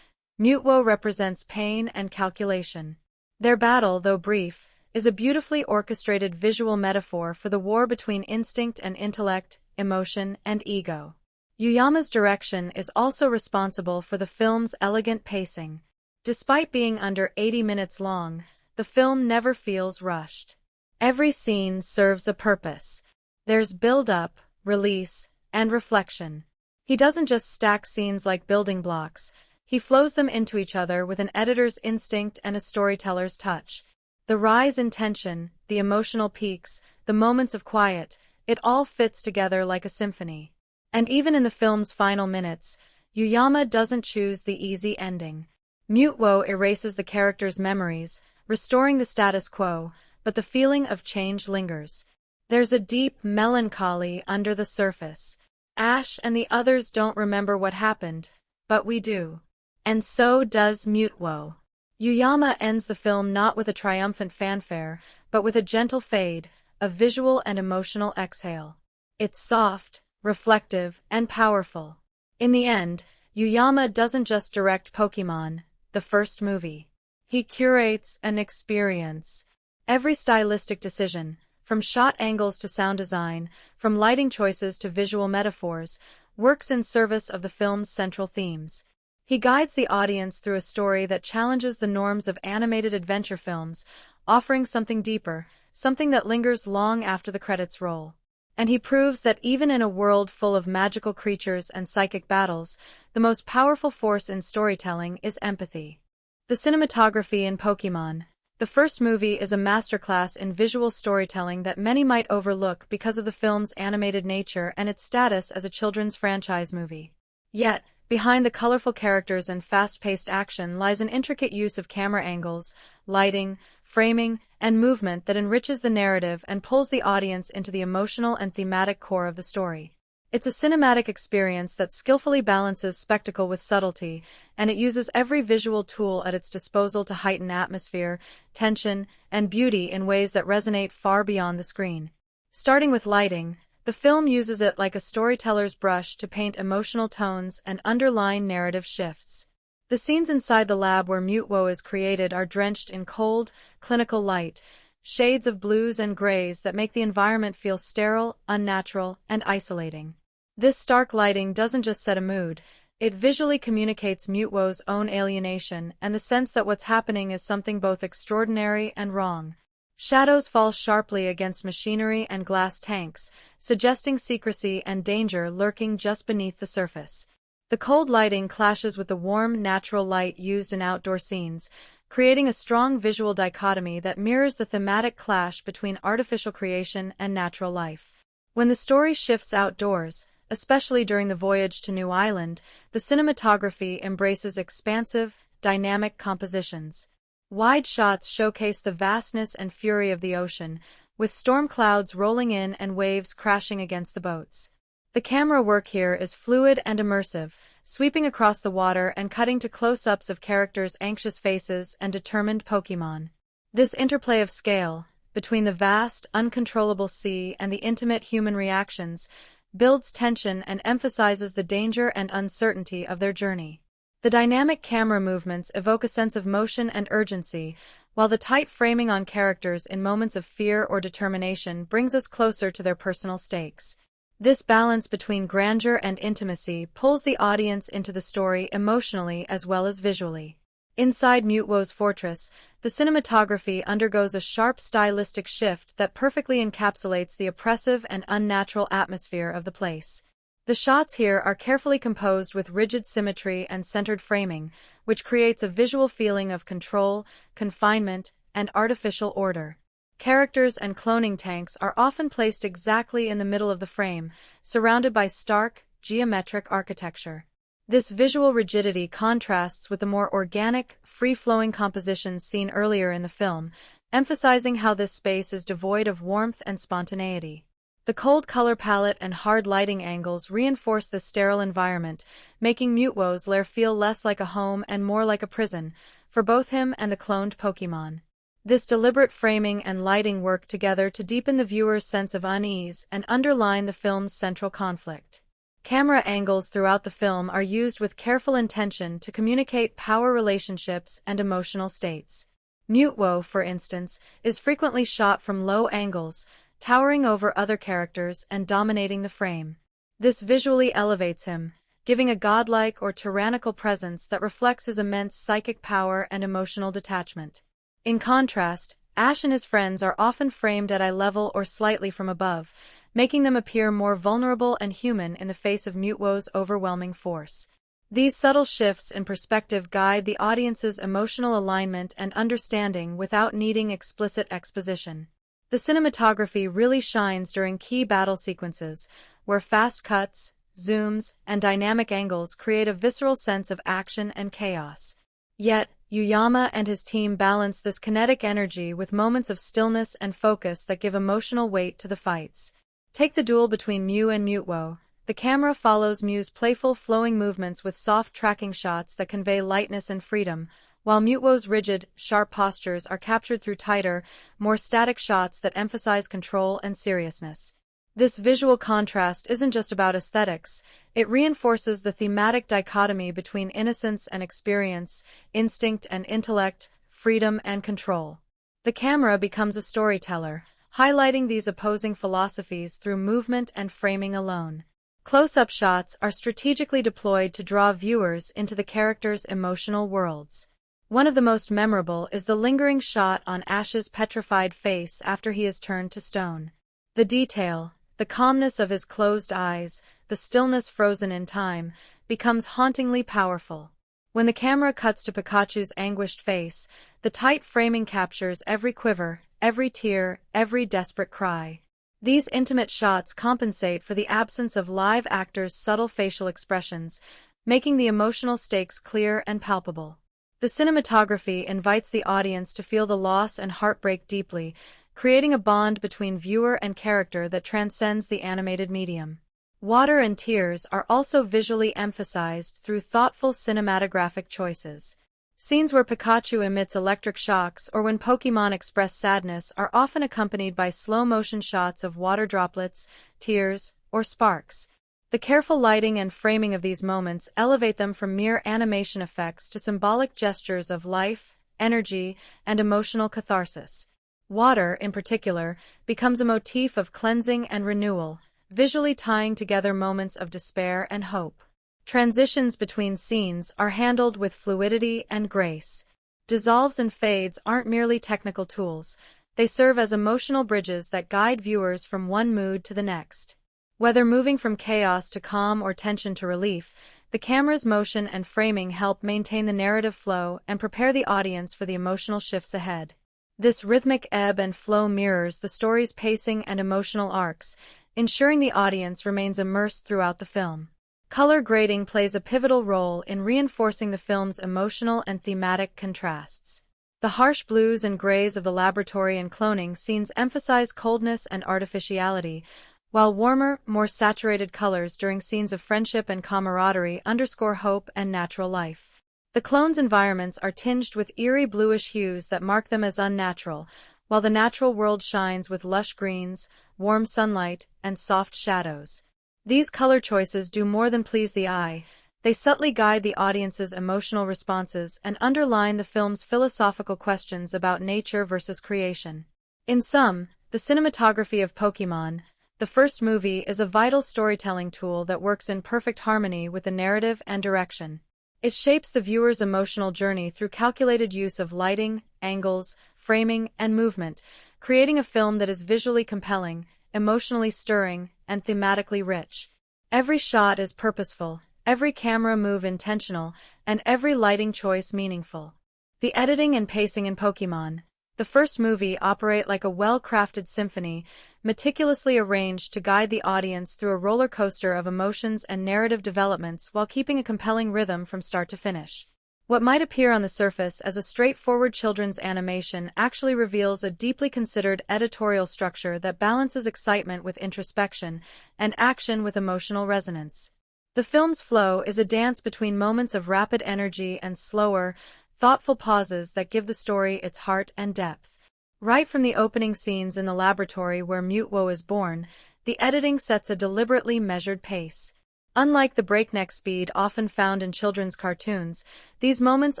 Speaker 1: Mewtwo represents pain and calculation. Their battle, though brief, is a beautifully orchestrated visual metaphor for the war between instinct and intellect, emotion and ego. Yuyama's direction is also responsible for the film's elegant pacing. Despite being under 80 minutes long, the film never feels rushed. Every scene serves a purpose. There's build-up, release, and reflection. He doesn't just stack scenes like building blocks, he flows them into each other with an editor's instinct and a storyteller's touch. The rise in tension, the emotional peaks, the moments of quiet, it all fits together like a symphony. And even in the film's final minutes, Yuyama doesn't choose the easy ending. Mewtwo erases the character's memories, restoring the status quo, but the feeling of change lingers. There's a deep melancholy under the surface. Ash and the others don't remember what happened, but we do. And so does Mewtwo. Yuyama ends the film not with a triumphant fanfare, but with a gentle fade, a visual and emotional exhale. It's soft, reflective, and powerful. In the end, Yuyama doesn't just direct Pokémon, the first movie. He curates an experience. Every stylistic decision, from shot angles to sound design, from lighting choices to visual metaphors, works in service of the film's central themes. He guides the audience through a story that challenges the norms of animated adventure films, offering something deeper, something that lingers long after the credits roll. And he proves that even in a world full of magical creatures and psychic battles, the most powerful force in storytelling is empathy. The cinematography in Pokémon, the first movie, is a masterclass in visual storytelling that many might overlook because of the film's animated nature and its status as a children's franchise movie. Yet, behind the colorful characters and fast-paced action lies an intricate use of camera angles, lighting, framing, and movement that enriches the narrative and pulls the audience into the emotional and thematic core of the story. It's a cinematic experience that skillfully balances spectacle with subtlety, and it uses every visual tool at its disposal to heighten atmosphere, tension, and beauty in ways that resonate far beyond the screen. Starting with lighting, the film uses it like a storyteller's brush to paint emotional tones and underline narrative shifts. The scenes inside the lab where Mewtwo is created are drenched in cold, clinical light, shades of blues and grays that make the environment feel sterile, unnatural, and isolating. This stark lighting doesn't just set a mood, it visually communicates Mewtwo's own alienation and the sense that what's happening is something both extraordinary and wrong. Shadows fall sharply against machinery and glass tanks, suggesting secrecy and danger lurking just beneath the surface. The cold lighting clashes with the warm, natural light used in outdoor scenes, creating a strong visual dichotomy that mirrors the thematic clash between artificial creation and natural life. When the story shifts outdoors, especially during the voyage to New Island, the cinematography embraces expansive, dynamic compositions. Wide shots showcase the vastness and fury of the ocean, with storm clouds rolling in and waves crashing against the boats. The camera work here is fluid and immersive, sweeping across the water and cutting to close-ups of characters' anxious faces and determined Pokémon. This interplay of scale, between the vast, uncontrollable sea and the intimate human reactions, builds tension and emphasizes the danger and uncertainty of their journey. The dynamic camera movements evoke a sense of motion and urgency, while the tight framing on characters in moments of fear or determination brings us closer to their personal stakes. This balance between grandeur and intimacy pulls the audience into the story emotionally as well as visually. Inside Mewtwo's fortress, the cinematography undergoes a sharp stylistic shift that perfectly encapsulates the oppressive and unnatural atmosphere of the place. The shots here are carefully composed with rigid symmetry and centered framing, which creates a visual feeling of control, confinement, and artificial order. Characters and cloning tanks are often placed exactly in the middle of the frame, surrounded by stark, geometric architecture. This visual rigidity contrasts with the more organic, free-flowing compositions seen earlier in the film, emphasizing how this space is devoid of warmth and spontaneity. The cold color palette and hard lighting angles reinforce the sterile environment, making Mewtwo's lair feel less like a home and more like a prison, for both him and the cloned Pokémon. This deliberate framing and lighting work together to deepen the viewer's sense of unease and underline the film's central conflict. Camera angles throughout the film are used with careful intention to communicate power relationships and emotional states. Mewtwo, for instance, is frequently shot from low angles, towering over other characters and dominating the frame. This visually elevates him, giving a godlike or tyrannical presence that reflects his immense psychic power and emotional detachment. In contrast, Ash and his friends are often framed at eye level or slightly from above, making them appear more vulnerable and human in the face of Mewtwo's overwhelming force. These subtle shifts in perspective guide the audience's emotional alignment and understanding without needing explicit exposition. The cinematography really shines during key battle sequences, where fast cuts, zooms, and dynamic angles create a visceral sense of action and chaos. Yet, Yuyama and his team balance this kinetic energy with moments of stillness and focus that give emotional weight to the fights. Take the duel between Mew and Mewtwo. The camera follows Mew's playful, flowing movements with soft tracking shots that convey lightness and freedom, while Mewtwo's rigid, sharp postures are captured through tighter, more static shots that emphasize control and seriousness. This visual contrast isn't just about aesthetics, it reinforces the thematic dichotomy between innocence and experience, instinct and intellect, freedom and control. The camera becomes a storyteller, highlighting these opposing philosophies through movement and framing alone. Close-up shots are strategically deployed to draw viewers into the characters' emotional worlds. One of the most memorable is the lingering shot on Ash's petrified face after he is turned to stone. The detail, the calmness of his closed eyes, the stillness frozen in time, becomes hauntingly powerful. When the camera cuts to Pikachu's anguished face, the tight framing captures every quiver, every tear, every desperate cry. These intimate shots compensate for the absence of live actors' subtle facial expressions, making the emotional stakes clear and palpable. The cinematography invites the audience to feel the loss and heartbreak deeply, creating a bond between viewer and character that transcends the animated medium. Water and tears are also visually emphasized through thoughtful cinematographic choices. Scenes where Pikachu emits electric shocks or when Pokémon express sadness are often accompanied by slow-motion shots of water droplets, tears, or sparks. The careful lighting and framing of these moments elevate them from mere animation effects to symbolic gestures of life, energy, and emotional catharsis. Water, in particular, becomes a motif of cleansing and renewal, visually tying together moments of despair and hope. Transitions between scenes are handled with fluidity and grace. Dissolves and fades aren't merely technical tools, they serve as emotional bridges that guide viewers from one mood to the next. Whether moving from chaos to calm or tension to relief, the camera's motion and framing help maintain the narrative flow and prepare the audience for the emotional shifts ahead. This rhythmic ebb and flow mirrors the story's pacing and emotional arcs, ensuring the audience remains immersed throughout the film. Color grading plays a pivotal role in reinforcing the film's emotional and thematic contrasts. The harsh blues and grays of the laboratory and cloning scenes emphasize coldness and artificiality, while warmer, more saturated colors during scenes of friendship and camaraderie underscore hope and natural life. The clones' environments are tinged with eerie bluish hues that mark them as unnatural, while the natural world shines with lush greens, warm sunlight, and soft shadows. These color choices do more than please the eye, they subtly guide the audience's emotional responses and underline the film's philosophical questions about nature versus creation. In sum, the cinematography of Pokémon, the first movie, is a vital storytelling tool that works in perfect harmony with the narrative and direction. It shapes the viewer's emotional journey through calculated use of lighting, angles, framing, and movement, creating a film that is visually compelling, emotionally stirring, and thematically rich. Every shot is purposeful, every camera move intentional, and every lighting choice meaningful. The editing and pacing in Pokémon, the first movie, operate like a well-crafted symphony, meticulously arranged to guide the audience through a roller coaster of emotions and narrative developments while keeping a compelling rhythm from start to finish. What might appear on the surface as a straightforward children's animation actually reveals a deeply considered editorial structure that balances excitement with introspection and action with emotional resonance. The film's flow is a dance between moments of rapid energy and slower, thoughtful pauses that give the story its heart and depth. Right from the opening scenes in the laboratory where Mewtwo is born, the editing sets a deliberately measured pace. Unlike the breakneck speed often found in children's cartoons, these moments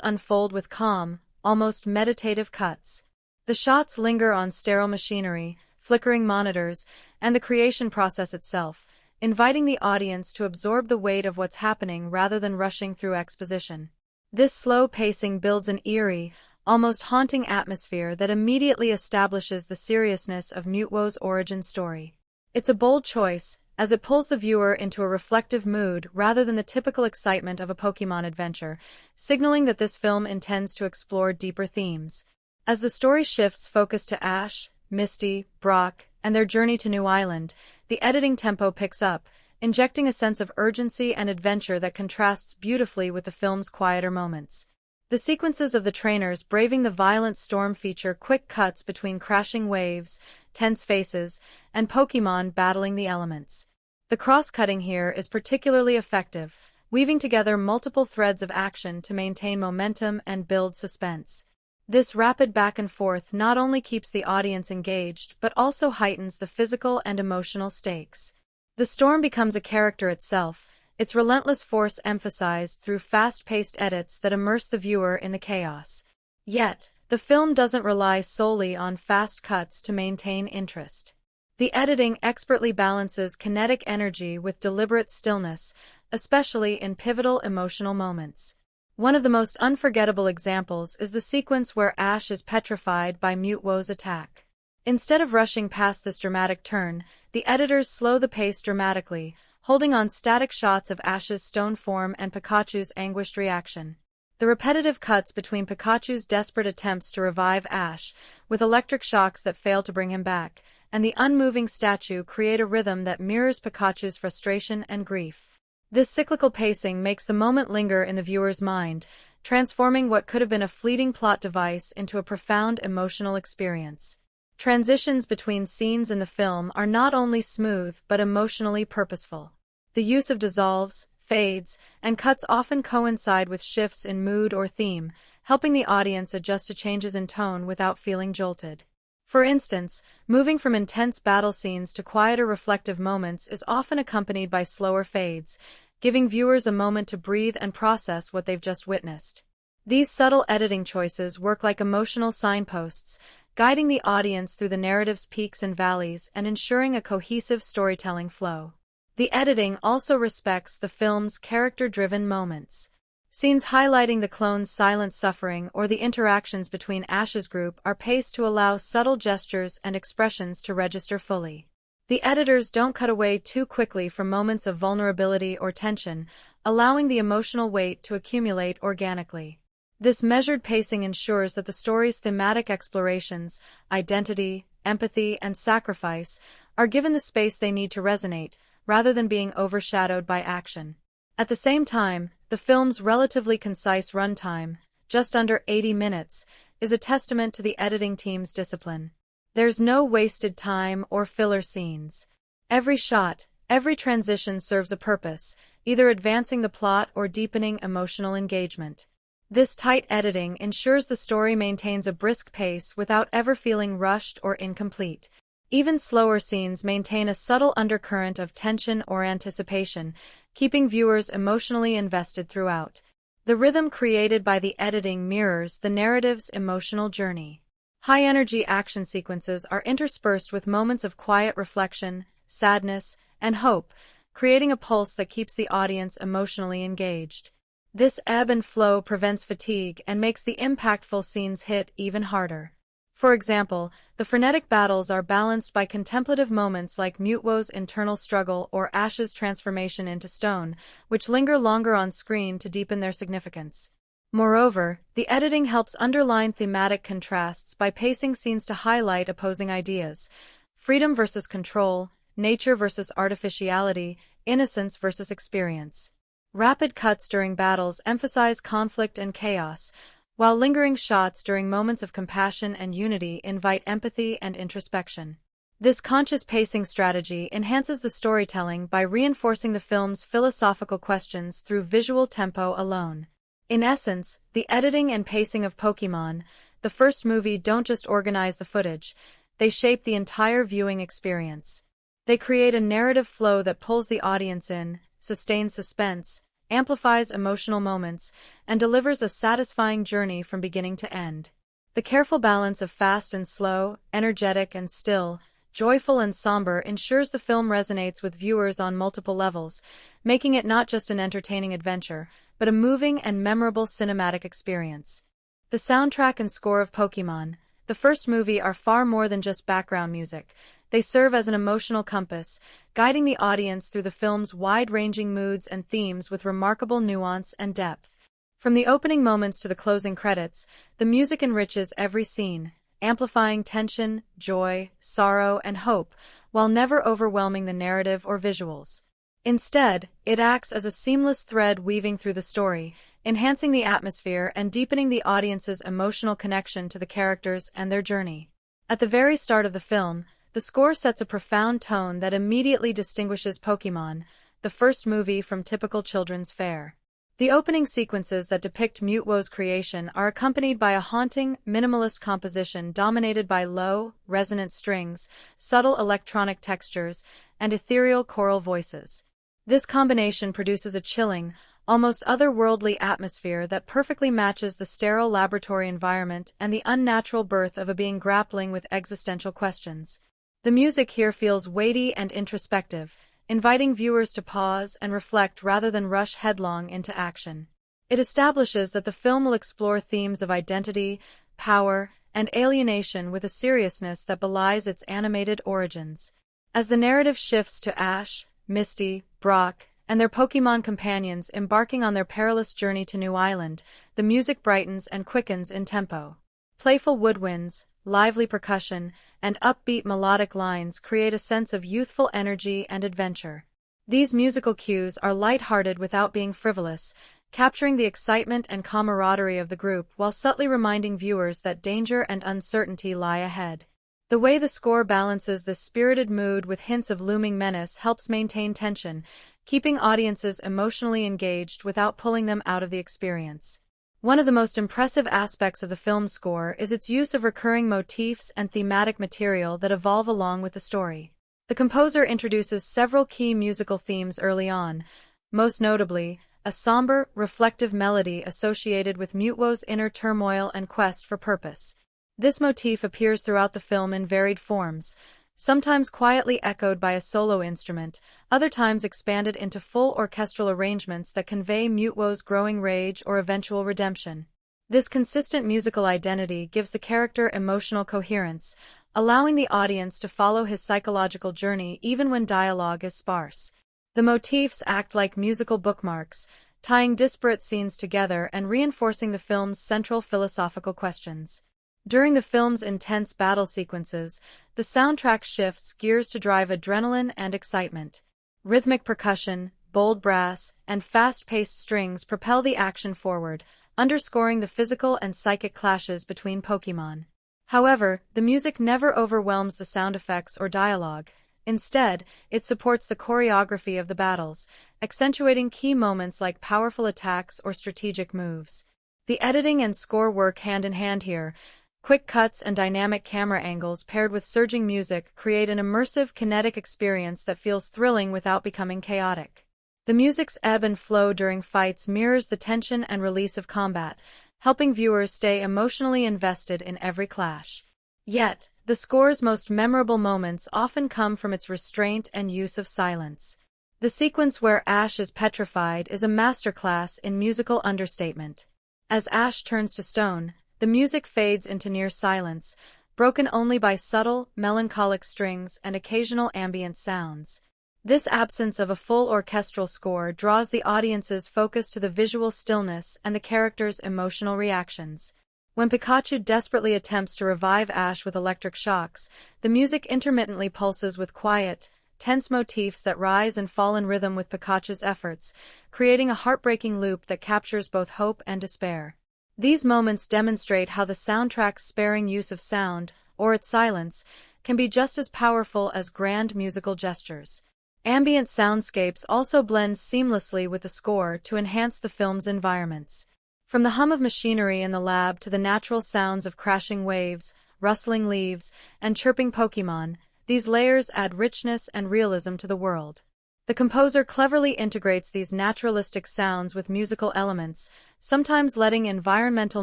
Speaker 1: unfold with calm, almost meditative cuts. The shots linger on sterile machinery, flickering monitors, and the creation process itself, inviting the audience to absorb the weight of what's happening rather than rushing through exposition. This slow pacing builds an eerie, almost haunting atmosphere that immediately establishes the seriousness of Mewtwo's origin story. It's a bold choice, as it pulls the viewer into a reflective mood rather than the typical excitement of a Pokémon adventure, signaling that this film intends to explore deeper themes. As the story shifts focus to Ash, Misty, Brock, and their journey to New Island, the editing tempo picks up, injecting a sense of urgency and adventure that contrasts beautifully with the film's quieter moments. The sequences of the trainers braving the violent storm feature quick cuts between crashing waves, tense faces, and Pokémon battling the elements. The cross-cutting here is particularly effective, weaving together multiple threads of action to maintain momentum and build suspense. This rapid back and forth not only keeps the audience engaged but also heightens the physical and emotional stakes. The storm becomes a character itself, its relentless force emphasized through fast-paced edits that immerse the viewer in the chaos. Yet, the film doesn't rely solely on fast cuts to maintain interest. The editing expertly balances kinetic energy with deliberate stillness, especially in pivotal emotional moments. One of the most unforgettable examples is the sequence where Ash is petrified by Mewtwo's attack. Instead of rushing past this dramatic turn, the editors slow the pace dramatically, holding on static shots of Ash's stone form and Pikachu's anguished reaction. The repetitive cuts between Pikachu's desperate attempts to revive Ash, with electric shocks that fail to bring him back, and the unmoving statue create a rhythm that mirrors Pikachu's frustration and grief. This cyclical pacing makes the moment linger in the viewer's mind, transforming what could have been a fleeting plot device into a profound emotional experience. Transitions between scenes in the film are not only smooth but emotionally purposeful. The use of dissolves, fades, and cuts often coincide with shifts in mood or theme, helping the audience adjust to changes in tone without feeling jolted. For instance, moving from intense battle scenes to quieter reflective moments is often accompanied by slower fades, giving viewers a moment to breathe and process what they've just witnessed. These subtle editing choices work like emotional signposts, guiding the audience through the narrative's peaks and valleys and ensuring a cohesive storytelling flow. The editing also respects the film's character-driven moments. Scenes highlighting the clone's silent suffering or the interactions between Ash's group are paced to allow subtle gestures and expressions to register fully. The editors don't cut away too quickly from moments of vulnerability or tension, allowing the emotional weight to accumulate organically. This measured pacing ensures that the story's thematic explorations, identity, empathy, and sacrifice, are given the space they need to resonate, rather than being overshadowed by action. At the same time, the film's relatively concise runtime, just under 80 minutes, is a testament to the editing team's discipline. There's no wasted time or filler scenes. Every shot, every transition serves a purpose, either advancing the plot or deepening emotional engagement. This tight editing ensures the story maintains a brisk pace without ever feeling rushed or incomplete. Even slower scenes maintain a subtle undercurrent of tension or anticipation, keeping viewers emotionally invested throughout. The rhythm created by the editing mirrors the narrative's emotional journey. High-energy action sequences are interspersed with moments of quiet reflection, sadness, and hope, creating a pulse that keeps the audience emotionally engaged. This ebb and flow prevents fatigue and makes the impactful scenes hit even harder. For example, the frenetic battles are balanced by contemplative moments like Mewtwo's internal struggle or Ash's transformation into stone, which linger longer on screen to deepen their significance. Moreover, the editing helps underline thematic contrasts by pacing scenes to highlight opposing ideas: freedom versus control, nature versus artificiality, innocence versus experience. Rapid cuts during battles emphasize conflict and chaos, while lingering shots during moments of compassion and unity invite empathy and introspection. This conscious pacing strategy enhances the storytelling by reinforcing the film's philosophical questions through visual tempo alone. In essence, the editing and pacing of Pokémon, the first movie, don't just organize the footage, they shape the entire viewing experience. They create a narrative flow that pulls the audience in, sustains suspense, amplifies emotional moments, and delivers a satisfying journey from beginning to end. The careful balance of fast and slow, energetic and still, joyful and somber ensures the film resonates with viewers on multiple levels, making it not just an entertaining adventure, but a moving and memorable cinematic experience. The soundtrack and score of Pokémon, the first movie, are far more than just background music. They serve as an emotional compass, guiding the audience through the film's wide-ranging moods and themes with remarkable nuance and depth. From the opening moments to the closing credits, the music enriches every scene, amplifying tension, joy, sorrow, and hope, while never overwhelming the narrative or visuals. Instead, it acts as a seamless thread weaving through the story, enhancing the atmosphere and deepening the audience's emotional connection to the characters and their journey. At the very start of the film, the score sets a profound tone that immediately distinguishes Pokémon, the first movie, from typical children's fare. The opening sequences that depict Mewtwo's creation are accompanied by a haunting, minimalist composition dominated by low, resonant strings, subtle electronic textures, and ethereal choral voices. This combination produces a chilling, almost otherworldly atmosphere that perfectly matches the sterile laboratory environment and the unnatural birth of a being grappling with existential questions. The music here feels weighty and introspective, inviting viewers to pause and reflect rather than rush headlong into action. It establishes that the film will explore themes of identity, power, and alienation with a seriousness that belies its animated origins. As the narrative shifts to Ash, Misty, Brock, and their Pokémon companions embarking on their perilous journey to New Island, the music brightens and quickens in tempo. Playful woodwinds, lively percussion, and upbeat melodic lines create a sense of youthful energy and adventure. These musical cues are light-hearted without being frivolous, capturing the excitement and camaraderie of the group while subtly reminding viewers that danger and uncertainty lie ahead. The way the score balances this spirited mood with hints of looming menace helps maintain tension, keeping audiences emotionally engaged without pulling them out of the experience. One of the most impressive aspects of the film's score is its use of recurring motifs and thematic material that evolve along with the story. The composer introduces several key musical themes early on, most notably, a somber, reflective melody associated with Mewtwo's inner turmoil and quest for purpose. This motif appears throughout the film in varied forms, sometimes quietly echoed by a solo instrument, other times expanded into full orchestral arrangements that convey Mewtwo's growing rage or eventual redemption. This consistent musical identity gives the character emotional coherence, allowing the audience to follow his psychological journey even when dialogue is sparse. The motifs act like musical bookmarks, tying disparate scenes together and reinforcing the film's central philosophical questions. During the film's intense battle sequences, the soundtrack shifts gears to drive adrenaline and excitement. Rhythmic percussion, bold brass, and fast-paced strings propel the action forward, underscoring the physical and psychic clashes between Pokémon. However, the music never overwhelms the sound effects or dialogue. Instead, it supports the choreography of the battles, accentuating key moments like powerful attacks or strategic moves. The editing and score work hand in hand here. Quick cuts and dynamic camera angles paired with surging music create an immersive, kinetic experience that feels thrilling without becoming chaotic. The music's ebb and flow during fights mirrors the tension and release of combat, helping viewers stay emotionally invested in every clash. Yet, the score's most memorable moments often come from its restraint and use of silence. The sequence where Ash is petrified is a masterclass in musical understatement. As Ash turns to stone, the music fades into near silence, broken only by subtle, melancholic strings and occasional ambient sounds. This absence of a full orchestral score draws the audience's focus to the visual stillness and the characters' emotional reactions. When Pikachu desperately attempts to revive Ash with electric shocks, the music intermittently pulses with quiet, tense motifs that rise and fall in rhythm with Pikachu's efforts, creating a heartbreaking loop that captures both hope and despair. These moments demonstrate how the soundtrack's sparing use of sound, or its silence, can be just as powerful as grand musical gestures. Ambient soundscapes also blend seamlessly with the score to enhance the film's environments. From the hum of machinery in the lab to the natural sounds of crashing waves, rustling leaves, and chirping Pokémon, these layers add richness and realism to the world. The composer cleverly integrates these naturalistic sounds with musical elements, sometimes letting environmental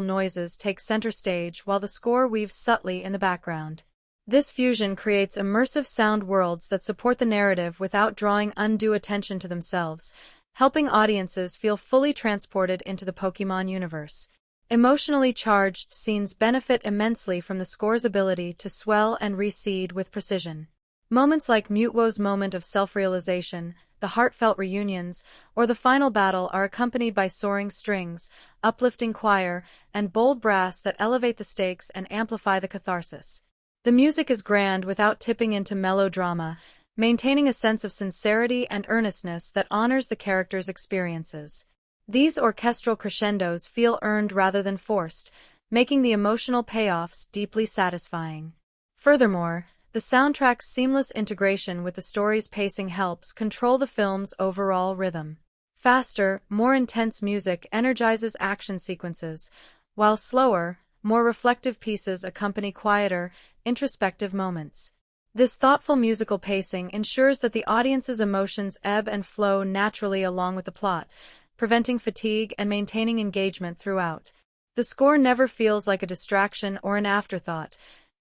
Speaker 1: noises take center stage while the score weaves subtly in the background. This fusion creates immersive sound worlds that support the narrative without drawing undue attention to themselves, helping audiences feel fully transported into the Pokémon universe. Emotionally charged scenes benefit immensely from the score's ability to swell and recede with precision. Moments like Mewtwo's moment of self-realization, the heartfelt reunions, or the final battle are accompanied by soaring strings, uplifting choir, and bold brass that elevate the stakes and amplify the catharsis. The music is grand without tipping into melodrama, maintaining a sense of sincerity and earnestness that honors the characters' experiences. These orchestral crescendos feel earned rather than forced, making the emotional payoffs deeply satisfying. Furthermore, the soundtrack's seamless integration with the story's pacing helps control the film's overall rhythm. Faster, more intense music energizes action sequences, while slower, more reflective pieces accompany quieter, introspective moments. This thoughtful musical pacing ensures that the audience's emotions ebb and flow naturally along with the plot, preventing fatigue and maintaining engagement throughout. The score never feels like a distraction or an afterthought.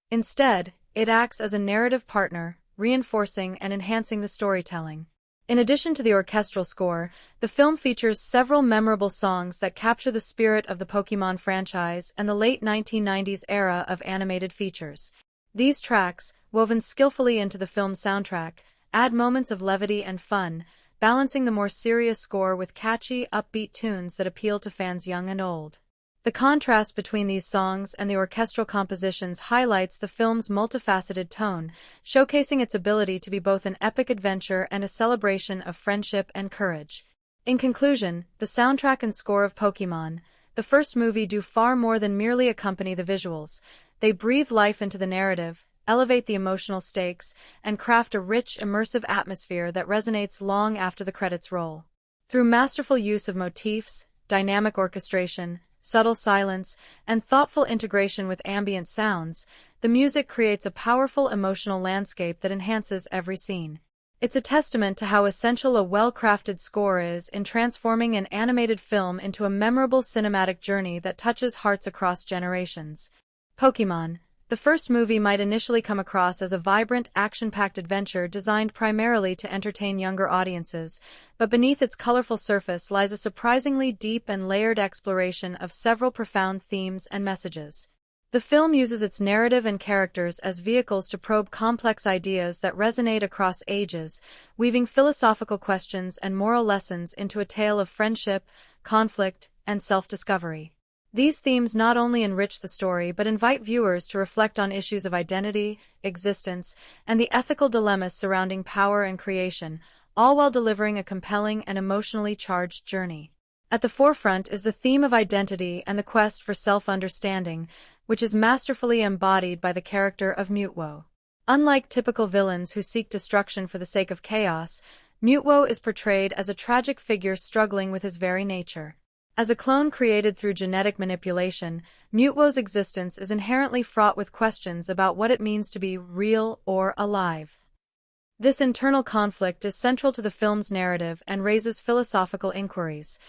Speaker 1: Instead, it acts as a narrative partner, reinforcing and enhancing the storytelling. In addition to the orchestral score, the film features several memorable songs that capture the spirit of the Pokémon franchise and the late 1990s era of animated features. These tracks, woven skillfully into the film's soundtrack, add moments of levity and fun, balancing the more serious score with catchy, upbeat tunes that appeal to fans young and old. The contrast between these songs and the orchestral compositions highlights the film's multifaceted tone, showcasing its ability to be both an epic adventure and a celebration of friendship and courage. In conclusion, the soundtrack and score of Pokémon, the first movie, do far more than merely accompany the visuals. They breathe life into the narrative, elevate the emotional stakes, and craft a rich, immersive atmosphere that resonates long after the credits roll. Through masterful use of motifs, dynamic orchestration, subtle silence, and thoughtful integration with ambient sounds, the music creates a powerful emotional landscape that enhances every scene. It's a testament to how essential a well-crafted score is in transforming an animated film into a memorable cinematic journey that touches hearts across generations. Pokémon, the first movie, might initially come across as a vibrant, action-packed adventure designed primarily to entertain younger audiences, but beneath its colorful surface lies a surprisingly deep and layered exploration of several profound themes and messages. The film uses its narrative and characters as vehicles to probe complex ideas that resonate across ages, weaving philosophical questions and moral lessons into a tale of friendship, conflict, and self-discovery. These themes not only enrich the story but invite viewers to reflect on issues of identity, existence, and the ethical dilemmas surrounding power and creation, all while delivering a compelling and emotionally charged journey. At the forefront is the theme of identity and the quest for self-understanding, which is masterfully embodied by the character of Mewtwo. Unlike typical villains who seek destruction for the sake of chaos, Mewtwo is portrayed as a tragic figure struggling with his very nature. As a clone created through genetic manipulation, Mewtwo's existence is inherently fraught with questions about what it means to be real or alive. This internal conflict is central to the film's narrative and raises philosophical inquiries.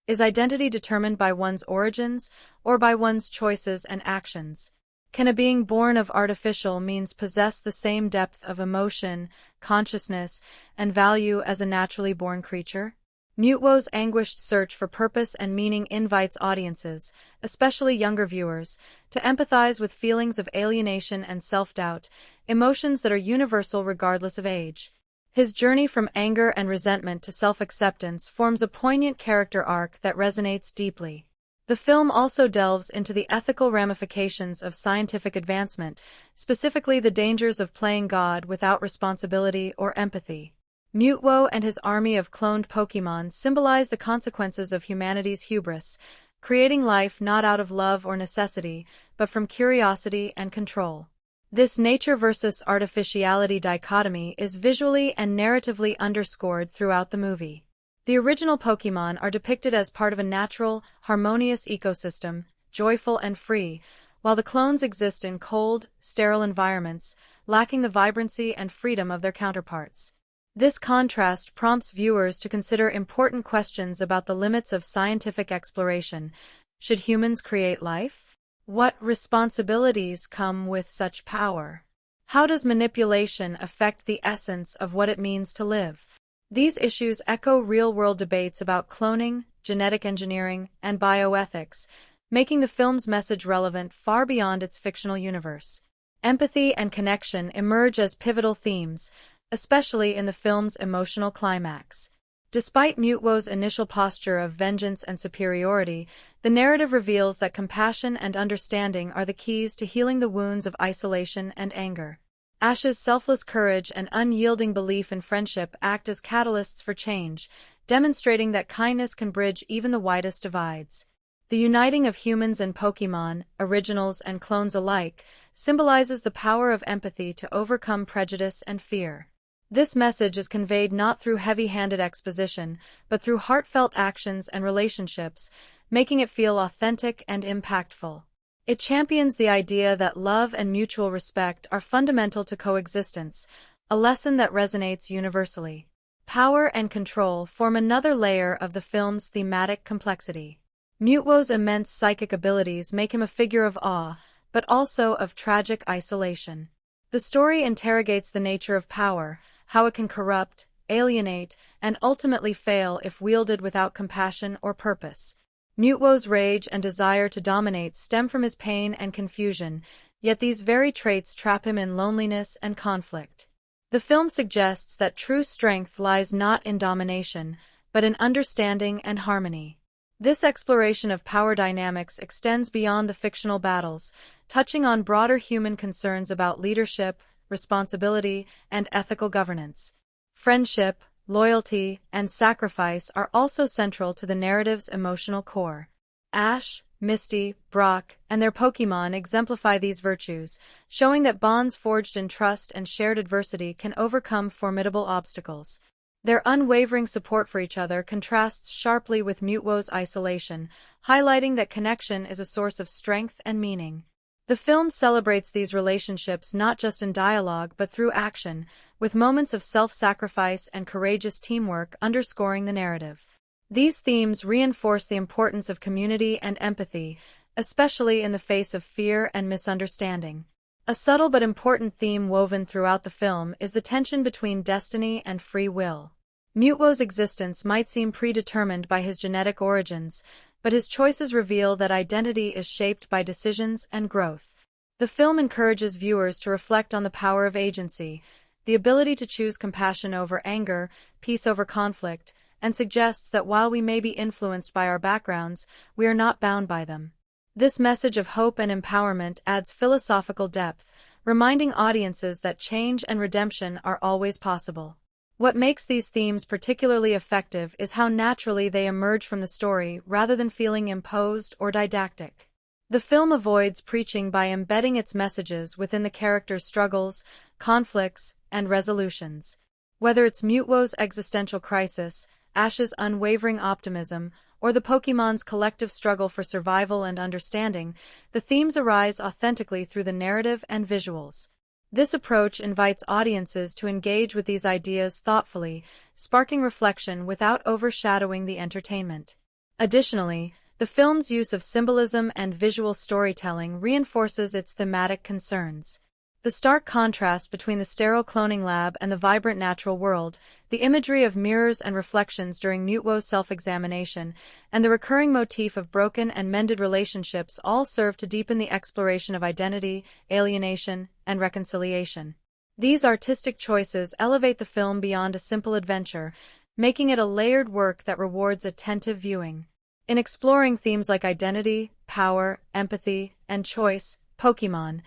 Speaker 1: Is identity determined by one's origins, or by one's choices and actions? Can a being born of artificial means possess the same depth of emotion, consciousness, and value as a naturally born creature? Mewtwo's anguished search for purpose and meaning invites audiences, especially younger viewers, to empathize with feelings of alienation and self-doubt, emotions that are universal regardless of age. His journey from anger and resentment to self-acceptance forms a poignant character arc that resonates deeply. The film also delves into the ethical ramifications of scientific advancement, specifically the dangers of playing God without responsibility or empathy. Mewtwo and his army of cloned Pokémon symbolize the consequences of humanity's hubris, creating life not out of love or necessity, but from curiosity and control. This nature versus artificiality dichotomy is visually and narratively underscored throughout the movie. The original Pokémon are depicted as part of a natural, harmonious ecosystem, joyful and free, while the clones exist in cold, sterile environments, lacking the vibrancy and freedom of their counterparts. This contrast prompts viewers to consider important questions about the limits of scientific exploration. Should humans create life? What responsibilities come with such power? How does manipulation affect the essence of what it means to live? These issues echo real-world debates about cloning, genetic engineering, and bioethics, making the film's message relevant far beyond its fictional universe. Empathy and connection emerge as pivotal themes, especially in the film's emotional climax. Despite Mewtwo's initial posture of vengeance and superiority, the narrative reveals that compassion and understanding are the keys to healing the wounds of isolation and anger. Ash's selfless courage and unyielding belief in friendship act as catalysts for change, demonstrating that kindness can bridge even the widest divides. The uniting of humans and Pokémon, originals and clones alike, symbolizes the power of empathy to overcome prejudice and fear. This message is conveyed not through heavy-handed exposition, but through heartfelt actions and relationships, making it feel authentic and impactful. It champions the idea that love and mutual respect are fundamental to coexistence, a lesson that resonates universally. Power and control form another layer of the film's thematic complexity. Mewtwo's immense psychic abilities make him a figure of awe, but also of tragic isolation. The story interrogates the nature of power, how it can corrupt, alienate, and ultimately fail if wielded without compassion or purpose. Mewtwo's rage and desire to dominate stem from his pain and confusion, yet these very traits trap him in loneliness and conflict. The film suggests that true strength lies not in domination, but in understanding and harmony. This exploration of power dynamics extends beyond the fictional battles, touching on broader human concerns about leadership, responsibility, and ethical governance. Friendship, loyalty, and sacrifice are also central to the narrative's emotional core. Ash, Misty, Brock, and their Pokémon exemplify these virtues, showing that bonds forged in trust and shared adversity can overcome formidable obstacles. Their unwavering support for each other contrasts sharply with Mewtwo's isolation, highlighting that connection is a source of strength and meaning. The film celebrates these relationships not just in dialogue but through action, with moments of self-sacrifice and courageous teamwork underscoring the narrative. These themes reinforce the importance of community and empathy, especially in the face of fear and misunderstanding. A subtle but important theme woven throughout the film is the tension between destiny and free will. Mewtwo's existence might seem predetermined by his genetic origins, but his choices reveal that identity is shaped by decisions and growth. The film encourages viewers to reflect on the power of agency, the ability to choose compassion over anger, peace over conflict, and suggests that while we may be influenced by our backgrounds, we are not bound by them. This message of hope and empowerment adds philosophical depth, reminding audiences that change and redemption are always possible. What makes these themes particularly effective is how naturally they emerge from the story rather than feeling imposed or didactic. The film avoids preaching by embedding its messages within the characters' struggles, conflicts, and resolutions. Whether it's Mewtwo's existential crisis, Ash's unwavering optimism, or the Pokémon's collective struggle for survival and understanding, the themes arise authentically through the narrative and visuals. This approach invites audiences to engage with these ideas thoughtfully, sparking reflection without overshadowing the entertainment. Additionally, the film's use of symbolism and visual storytelling reinforces its thematic concerns. The stark contrast between the sterile cloning lab and the vibrant natural world, the imagery of mirrors and reflections during Mewtwo's self-examination, and the recurring motif of broken and mended relationships all serve to deepen the exploration of identity, alienation, and reconciliation. These artistic choices elevate the film beyond a simple adventure, making it a layered work that rewards attentive viewing. In exploring themes like identity, power, empathy, and choice, Pokémon,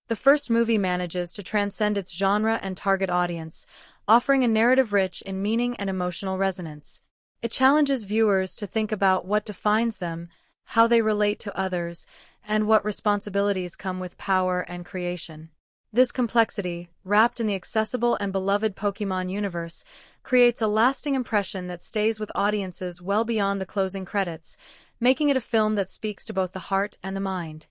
Speaker 1: the first movie manages to transcend its genre and target audience, offering a narrative rich in meaning and emotional resonance. It challenges viewers to think about what defines them, how they relate to others, and what responsibilities come with power and creation. This complexity, wrapped in the accessible and beloved Pokémon universe, creates a lasting impression that stays with audiences well beyond the closing credits, making it a film that speaks to both the heart and the mind.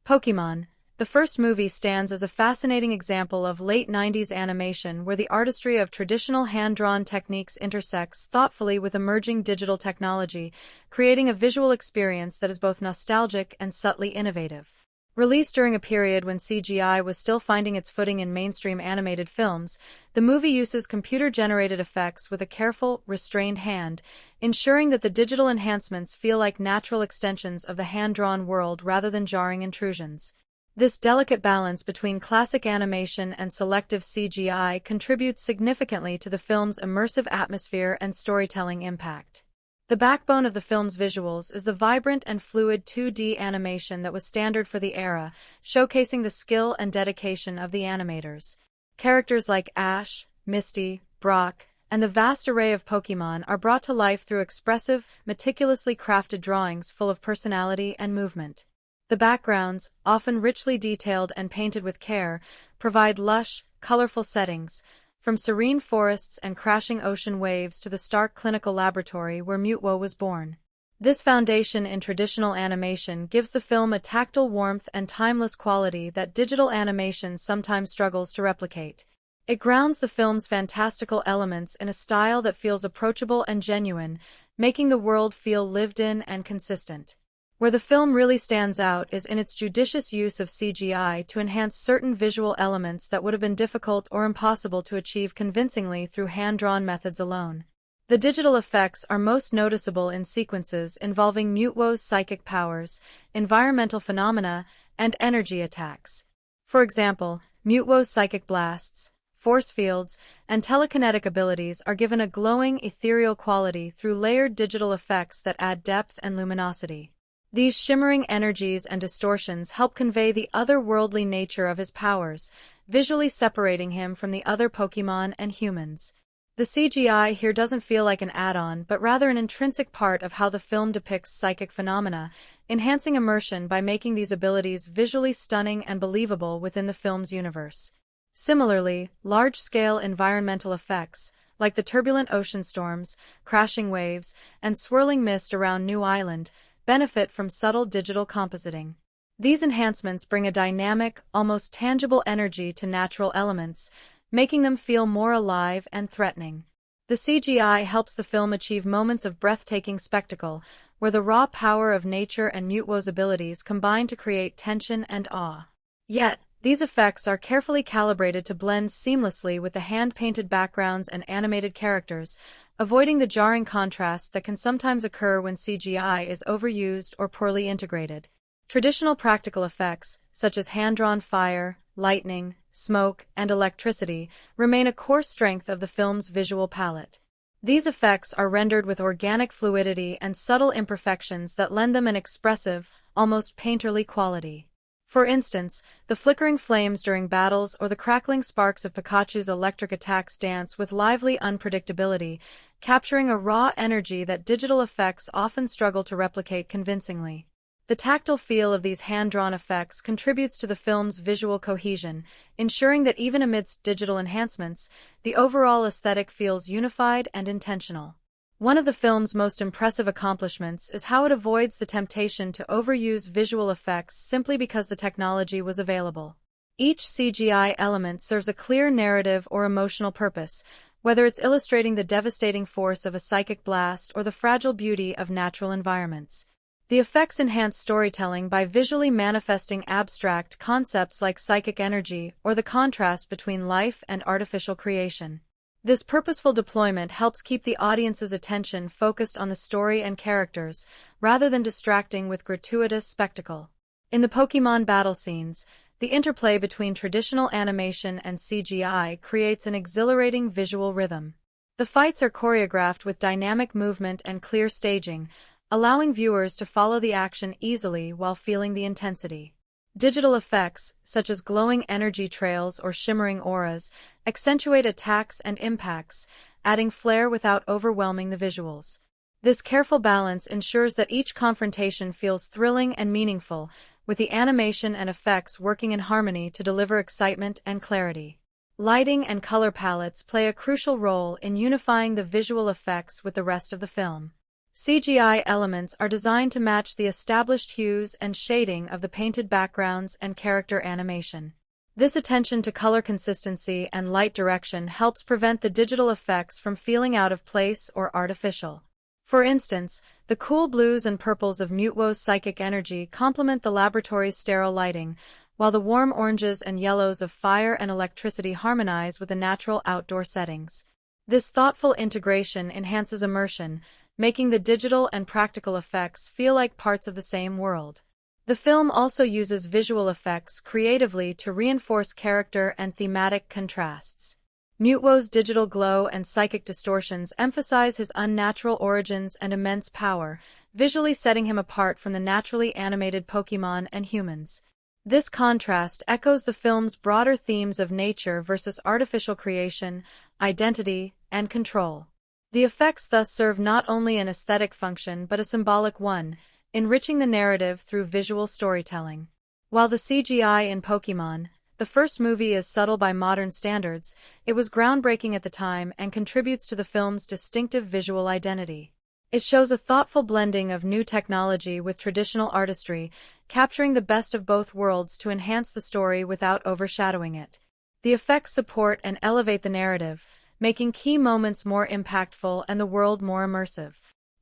Speaker 1: Pokémon, the first movie, stands as a fascinating example of late 90s animation where the artistry of traditional hand-drawn techniques intersects thoughtfully with emerging digital technology, creating a visual experience that is both nostalgic and subtly innovative. Released during a period when CGI was still finding its footing in mainstream animated films, the movie uses computer-generated effects with a careful, restrained hand, ensuring that the digital enhancements feel like natural extensions of the hand-drawn world rather than jarring intrusions. This delicate balance between classic animation and selective CGI contributes significantly to the film's immersive atmosphere and storytelling impact. The backbone of the film's visuals is the vibrant and fluid 2D animation that was standard for the era, showcasing the skill and dedication of the animators. Characters like Ash, Misty, Brock, and the vast array of Pokémon are brought to life through expressive, meticulously crafted drawings full of personality and movement. The backgrounds, often richly detailed and painted with care, provide lush, colorful settings, from serene forests and crashing ocean waves to the stark clinical laboratory where Mewtwo was born. This foundation in traditional animation gives the film a tactile warmth and timeless quality that digital animation sometimes struggles to replicate. It grounds the film's fantastical elements in a style that feels approachable and genuine, making the world feel lived in and consistent. Where the film really stands out is in its judicious use of CGI to enhance certain visual elements that would have been difficult or impossible to achieve convincingly through hand-drawn methods alone. The digital effects are most noticeable in sequences involving Mewtwo's psychic powers, environmental phenomena, and energy attacks. For example, Mewtwo's psychic blasts, force fields, and telekinetic abilities are given a glowing, ethereal quality through layered digital effects that add depth and luminosity. These shimmering energies and distortions help convey the otherworldly nature of his powers, visually separating him from the other Pokémon and humans. The CGI here doesn't feel like an add-on, but rather an intrinsic part of how the film depicts psychic phenomena, enhancing immersion by making these abilities visually stunning and believable within the film's universe. Similarly, large-scale environmental effects, like the turbulent ocean storms, crashing waves, and swirling mist around New Island, benefit from subtle digital compositing. These enhancements bring a dynamic, almost tangible energy to natural elements, making them feel more alive and threatening. The CGI helps the film achieve moments of breathtaking spectacle, where the raw power of nature and Mewtwo's abilities combine to create tension and awe. Yet, these effects are carefully calibrated to blend seamlessly with the hand-painted backgrounds and animated characters, avoiding the jarring contrast that can sometimes occur when CGI is overused or poorly integrated. Traditional practical effects, such as hand-drawn fire, lightning, smoke, and electricity, remain a core strength of the film's visual palette. These effects are rendered with organic fluidity and subtle imperfections that lend them an expressive, almost painterly quality. For instance, the flickering flames during battles or the crackling sparks of Pikachu's electric attacks dance with lively unpredictability, capturing a raw energy that digital effects often struggle to replicate convincingly. The tactile feel of these hand-drawn effects contributes to the film's visual cohesion, ensuring that even amidst digital enhancements, the overall aesthetic feels unified and intentional. One of the film's most impressive accomplishments is how it avoids the temptation to overuse visual effects simply because the technology was available. Each CGI element serves a clear narrative or emotional purpose, whether it's illustrating the devastating force of a psychic blast or the fragile beauty of natural environments. The effects enhance storytelling by visually manifesting abstract concepts like psychic energy or the contrast between life and artificial creation. This purposeful deployment helps keep the audience's attention focused on the story and characters, rather than distracting with gratuitous spectacle. In the Pokémon battle scenes, the interplay between traditional animation and CGI creates an exhilarating visual rhythm. The fights are choreographed with dynamic movement and clear staging, allowing viewers to follow the action easily while feeling the intensity. Digital effects, such as glowing energy trails or shimmering auras, accentuate attacks and impacts, adding flair without overwhelming the visuals. This careful balance ensures that each confrontation feels thrilling and meaningful, with the animation and effects working in harmony to deliver excitement and clarity. Lighting and color palettes play a crucial role in unifying the visual effects with the rest of the film. CGI elements are designed to match the established hues and shading of the painted backgrounds and character animation. This attention to color consistency and light direction helps prevent the digital effects from feeling out of place or artificial. For instance, the cool blues and purples of Mewtwo's psychic energy complement the laboratory's sterile lighting, while the warm oranges and yellows of fire and electricity harmonize with the natural outdoor settings. This thoughtful integration enhances immersion, making the digital and practical effects feel like parts of the same world. The film also uses visual effects creatively to reinforce character and thematic contrasts. Mewtwo's digital glow and psychic distortions emphasize his unnatural origins and immense power, visually setting him apart from the naturally animated Pokémon and humans. This contrast echoes the film's broader themes of nature versus artificial creation, identity, and control. The effects thus serve not only an aesthetic function but a symbolic one, enriching the narrative through visual storytelling. While the CGI in Pokémon, the first movie, is subtle by modern standards, it was groundbreaking at the time and contributes to the film's distinctive visual identity. It shows a thoughtful blending of new technology with traditional artistry, capturing the best of both worlds to enhance the story without overshadowing it. The effects support and elevate the narrative, making key moments more impactful and the world more immersive.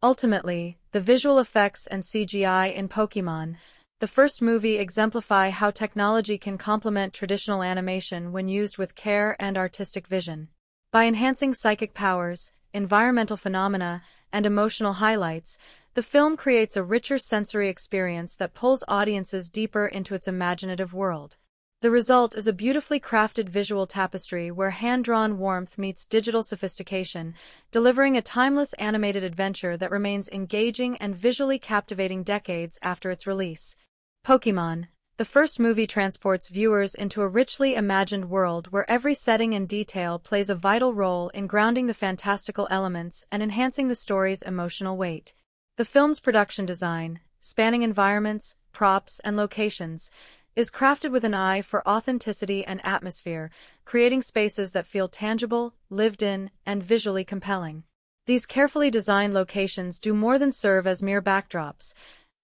Speaker 1: Ultimately, the visual effects and CGI in Pokémon, the first movie, exemplify how technology can complement traditional animation when used with care and artistic vision. By enhancing psychic powers, environmental phenomena, and emotional highlights, the film creates a richer sensory experience that pulls audiences deeper into its imaginative world. The result is a beautifully crafted visual tapestry where hand-drawn warmth meets digital sophistication, delivering a timeless animated adventure that remains engaging and visually captivating decades after its release. Pokémon, the first movie, transports viewers into a richly imagined world where every setting and detail plays a vital role in grounding the fantastical elements and enhancing the story's emotional weight. The film's production design, spanning environments, props, and locations, is crafted with an eye for authenticity and atmosphere, creating spaces that feel tangible, lived in, and visually compelling. These carefully designed locations do more than serve as mere backdrops.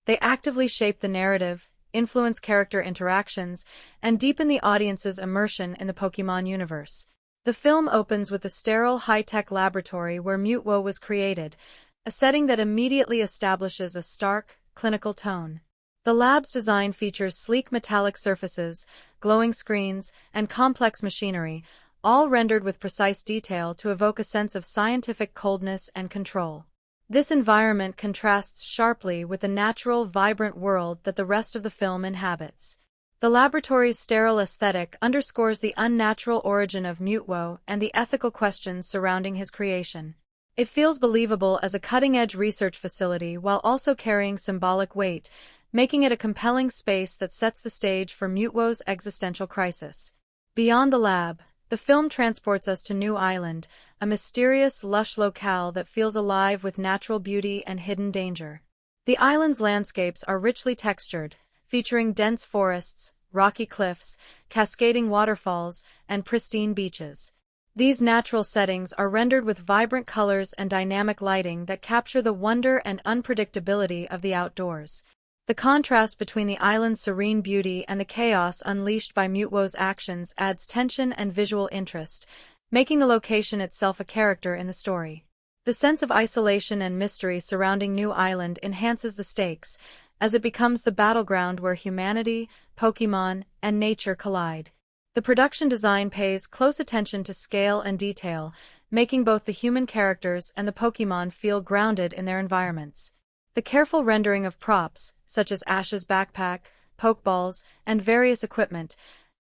Speaker 1: They actively shape the narrative, influence character interactions, and deepen the audience's immersion in the Pokémon universe. The film opens with the sterile, high-tech laboratory where Mewtwo was created, a setting that immediately establishes a stark, clinical tone. The lab's design features sleek metallic surfaces, glowing screens, and complex machinery, all rendered with precise detail to evoke a sense of scientific coldness and control. This environment contrasts sharply with the natural, vibrant world that the rest of the film inhabits. The laboratory's sterile aesthetic underscores the unnatural origin of Mewtwo and the ethical questions surrounding his creation. It feels believable as a cutting-edge research facility while also carrying symbolic weight, making it a compelling space that sets the stage for Mewtwo's existential crisis. Beyond the lab, the film transports us to New Island, a mysterious, lush locale that feels alive with natural beauty and hidden danger. The island's landscapes are richly textured, featuring dense forests, rocky cliffs, cascading waterfalls, and pristine beaches. These natural settings are rendered with vibrant colors and dynamic lighting that capture the wonder and unpredictability of the outdoors. The contrast between the island's serene beauty and the chaos unleashed by Mewtwo's actions adds tension and visual interest, making the location itself a character in the story. The sense of isolation and mystery surrounding New Island enhances the stakes, as it becomes the battleground where humanity, Pokémon, and nature collide. The production design pays close attention to scale and detail, making both the human characters and the Pokémon feel grounded in their environments. The careful rendering of props, such as Ash's backpack, Pokeballs, and various equipment,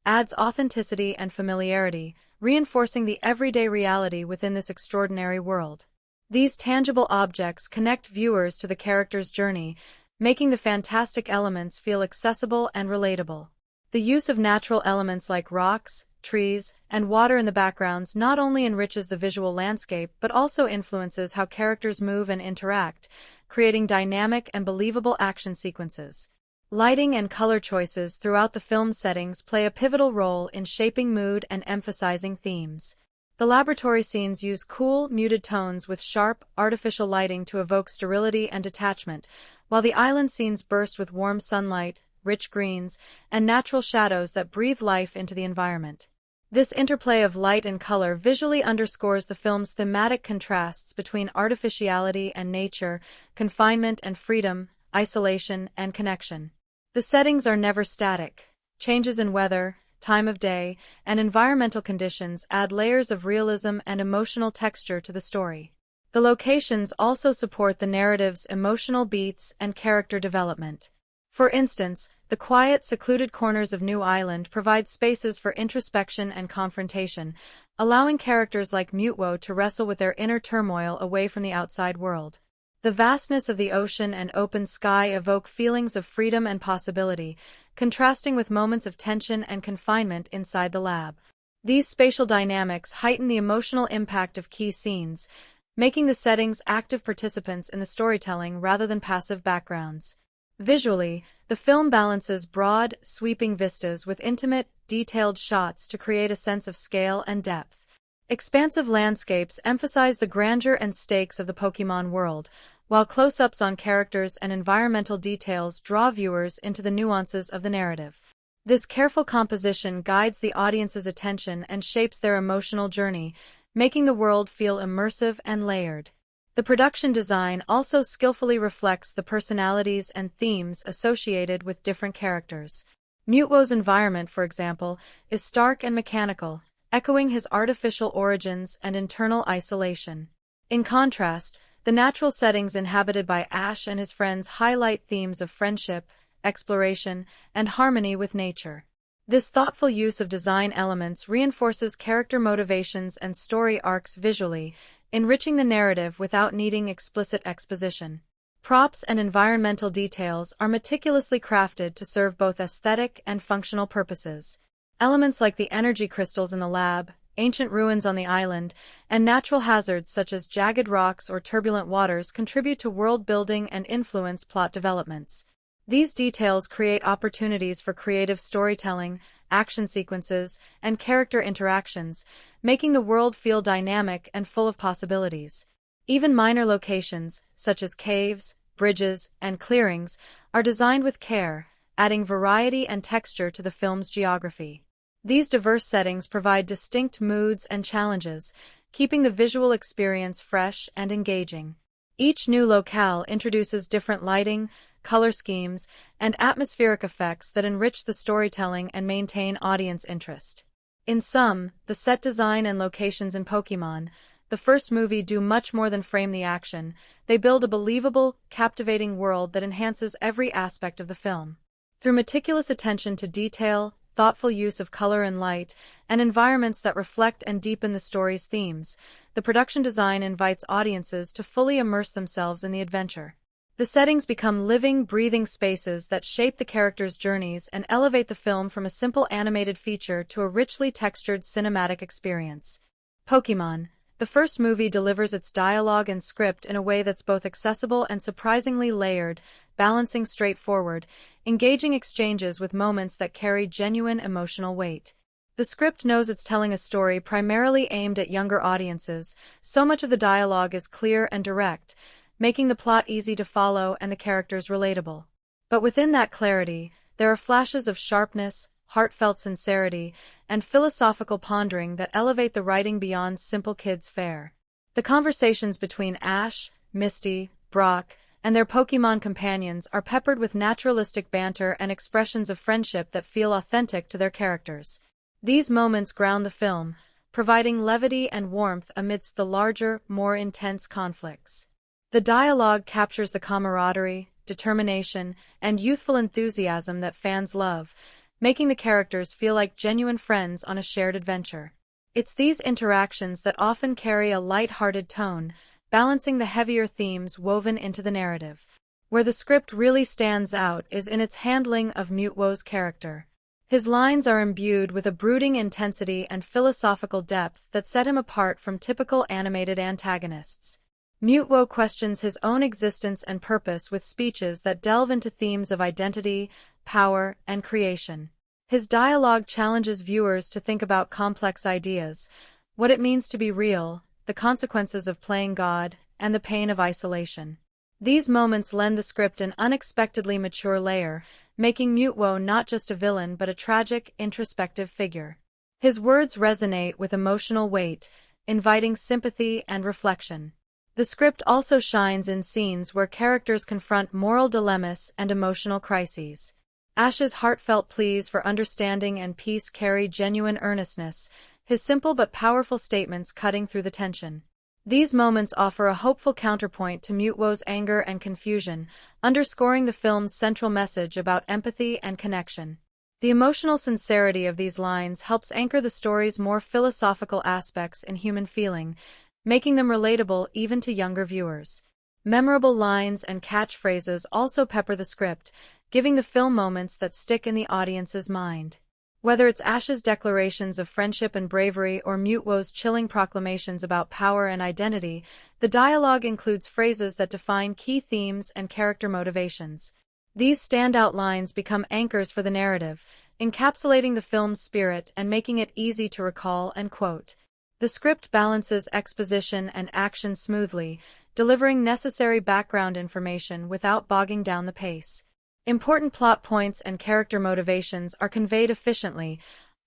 Speaker 1: adds authenticity and familiarity, reinforcing the everyday reality within this extraordinary world. These tangible objects connect viewers to the character's journey, making the fantastic elements feel accessible and relatable. The use of natural elements like rocks, trees, and water in the backgrounds not only enriches the visual landscape but also influences how characters move and interact, creating dynamic and believable action sequences. Lighting and color choices throughout the film's settings play a pivotal role in shaping mood and emphasizing themes. The laboratory scenes use cool, muted tones with sharp, artificial lighting to evoke sterility and detachment, while the island scenes burst with warm sunlight, rich greens, and natural shadows that breathe life into the environment. This interplay of light and color visually underscores the film's thematic contrasts between artificiality and nature, confinement and freedom, isolation and connection. The settings are never static. Changes in weather, time of day, and environmental conditions add layers of realism and emotional texture to the story. The locations also support the narrative's emotional beats and character development. For instance, the quiet, secluded corners of New Island provide spaces for introspection and confrontation, allowing characters like Mewtwo to wrestle with their inner turmoil away from the outside world. The vastness of the ocean and open sky evoke feelings of freedom and possibility, contrasting with moments of tension and confinement inside the lab. These spatial dynamics heighten the emotional impact of key scenes, making the settings active participants in the storytelling rather than passive backgrounds. Visually, the film balances broad, sweeping vistas with intimate, detailed shots to create a sense of scale and depth. Expansive landscapes emphasize the grandeur and stakes of the Pokémon world, while close-ups on characters and environmental details draw viewers into the nuances of the narrative. This careful composition guides the audience's attention and shapes their emotional journey, making the world feel immersive and layered. The production design also skillfully reflects the personalities and themes associated with different characters. Mewtwo's environment, for example, is stark and mechanical, echoing his artificial origins and internal isolation. In contrast, the natural settings inhabited by Ash and his friends highlight themes of friendship, exploration, and harmony with nature. This thoughtful use of design elements reinforces character motivations and story arcs visually, enriching the narrative without needing explicit exposition. Props and environmental details are meticulously crafted to serve both aesthetic and functional purposes. Elements like the energy crystals in the lab, ancient ruins on the island, and natural hazards such as jagged rocks or turbulent waters contribute to world building and influence plot developments. These details create opportunities for creative storytelling, action sequences, and character interactions, making the world feel dynamic and full of possibilities. Even minor locations, such as caves, bridges, and clearings, are designed with care, adding variety and texture to the film's geography. These diverse settings provide distinct moods and challenges, keeping the visual experience fresh and engaging. Each new locale introduces different lighting, color schemes, and atmospheric effects that enrich the storytelling and maintain audience interest. In sum, the set design and locations in Pokémon, the first movie, do much more than frame the action. They build a believable, captivating world that enhances every aspect of the film. Through meticulous attention to detail, thoughtful use of color and light, and environments that reflect and deepen the story's themes, the production design invites audiences to fully immerse themselves in the adventure. The settings become living, breathing spaces that shape the characters' journeys and elevate the film from a simple animated feature to a richly textured cinematic experience. Pokémon, the first movie, delivers its dialogue and script in a way that's both accessible and surprisingly layered, balancing straightforward, engaging exchanges with moments that carry genuine emotional weight. The script knows it's telling a story primarily aimed at younger audiences, so much of the dialogue is clear and direct, making the plot easy to follow and the characters relatable. But within that clarity, there are flashes of sharpness, heartfelt sincerity, and philosophical pondering that elevate the writing beyond simple kids' fare. The conversations between Ash, Misty, Brock, and their Pokémon companions are peppered with naturalistic banter and expressions of friendship that feel authentic to their characters. These moments ground the film, providing levity and warmth amidst the larger, more intense conflicts. The dialogue captures the camaraderie, determination, and youthful enthusiasm that fans love, making the characters feel like genuine friends on a shared adventure. It's these interactions that often carry a light-hearted tone, balancing the heavier themes woven into the narrative. Where the script really stands out is in its handling of Mewtwo's character. His lines are imbued with a brooding intensity and philosophical depth that set him apart from typical animated antagonists. Mewtwo questions his own existence and purpose with speeches that delve into themes of identity, power, and creation. His dialogue challenges viewers to think about complex ideas, what it means to be real, the consequences of playing God, and the pain of isolation. These moments lend the script an unexpectedly mature layer, making Mewtwo not just a villain but a tragic, introspective figure. His words resonate with emotional weight, inviting sympathy and reflection. The script also shines in scenes where characters confront moral dilemmas and emotional crises. Ash's heartfelt pleas for understanding and peace carry genuine earnestness, his simple but powerful statements cutting through the tension. These moments offer a hopeful counterpoint to Mewtwo's anger and confusion, underscoring the film's central message about empathy and connection. The emotional sincerity of these lines helps anchor the story's more philosophical aspects in human feeling, making them relatable even to younger viewers. Memorable lines and catchphrases also pepper the script, giving the film moments that stick in the audience's mind. Whether it's Ash's declarations of friendship and bravery or Mewtwo's chilling proclamations about power and identity, the dialogue includes phrases that define key themes and character motivations. These standout lines become anchors for the narrative, encapsulating the film's spirit and making it easy to recall and quote. The script balances exposition and action smoothly, delivering necessary background information without bogging down the pace. Important plot points and character motivations are conveyed efficiently,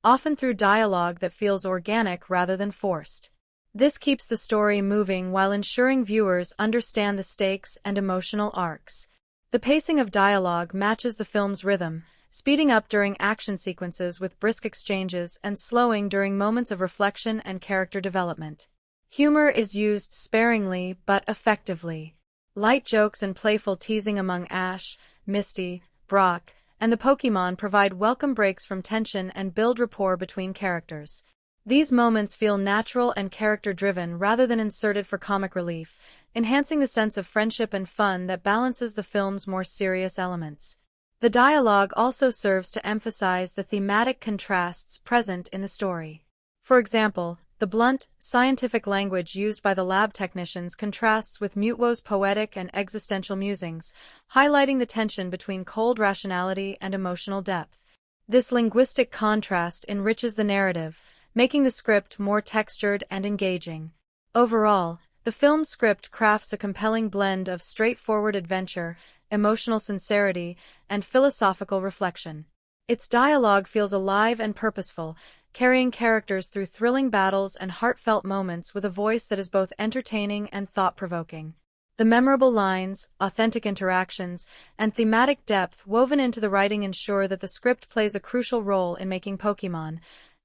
Speaker 1: often through dialogue that feels organic rather than forced. This keeps the story moving while ensuring viewers understand the stakes and emotional arcs. The pacing of dialogue matches the film's rhythm, speeding up during action sequences with brisk exchanges and slowing during moments of reflection and character development. Humor is used sparingly but effectively. Light jokes and playful teasing among Ash, Misty, Brock, and the Pokémon provide welcome breaks from tension and build rapport between characters. These moments feel natural and character-driven rather than inserted for comic relief, enhancing the sense of friendship and fun that balances the film's more serious elements. The dialogue also serves to emphasize the thematic contrasts present in the story. For example, the blunt, scientific language used by the lab technicians contrasts with Mewtwo's poetic and existential musings, highlighting the tension between cold rationality and emotional depth. This linguistic contrast enriches the narrative, making the script more textured and engaging. Overall, the film's script crafts a compelling blend of straightforward adventure, emotional sincerity, and philosophical reflection. Its dialogue feels alive and purposeful, carrying characters through thrilling battles and heartfelt moments with a voice that is both entertaining and thought-provoking. The memorable lines, authentic interactions, and thematic depth woven into the writing ensure that the script plays a crucial role in making Pokémon,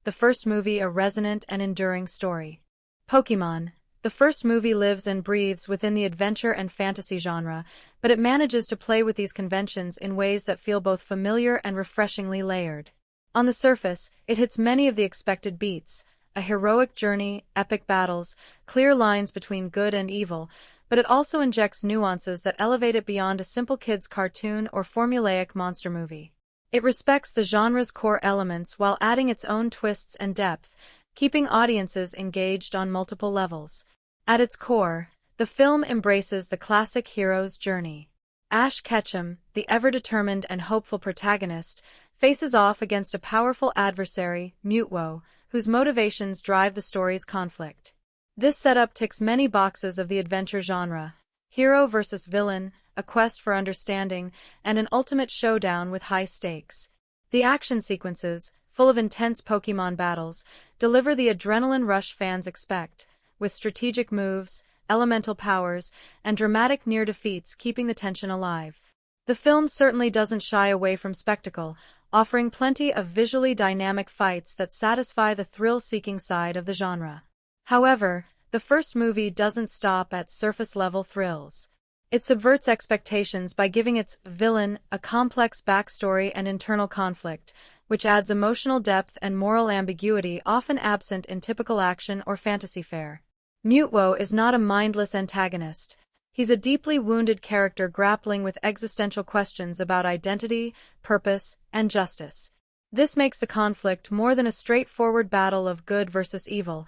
Speaker 1: the first movie, a resonant and enduring story. Pokémon, the first movie, lives and breathes within the adventure and fantasy genre, but it manages to play with these conventions in ways that feel both familiar and refreshingly layered. On the surface, it hits many of the expected beats: a heroic journey, epic battles, clear lines between good and evil, but it also injects nuances that elevate it beyond a simple kids' cartoon or formulaic monster movie. It respects the genre's core elements while adding its own twists and depth, keeping audiences engaged on multiple levels. At its core, the film embraces the classic hero's journey. Ash Ketchum, the ever-determined and hopeful protagonist, faces off against a powerful adversary, Mewtwo, whose motivations drive the story's conflict. This setup ticks many boxes of the adventure genre: hero versus villain, a quest for understanding, and an ultimate showdown with high stakes. The action sequences, full of intense Pokémon battles, deliver the adrenaline rush fans expect, with strategic moves, elemental powers, and dramatic near-defeats keeping the tension alive. The film certainly doesn't shy away from spectacle, offering plenty of visually dynamic fights that satisfy the thrill-seeking side of the genre. However, the first movie doesn't stop at surface-level thrills. It subverts expectations by giving its villain a complex backstory and internal conflict, which adds emotional depth and moral ambiguity often absent in typical action or fantasy fare. Mewtwo is not a mindless antagonist. He's a deeply wounded character grappling with existential questions about identity, purpose, and justice. This makes the conflict more than a straightforward battle of good versus evil.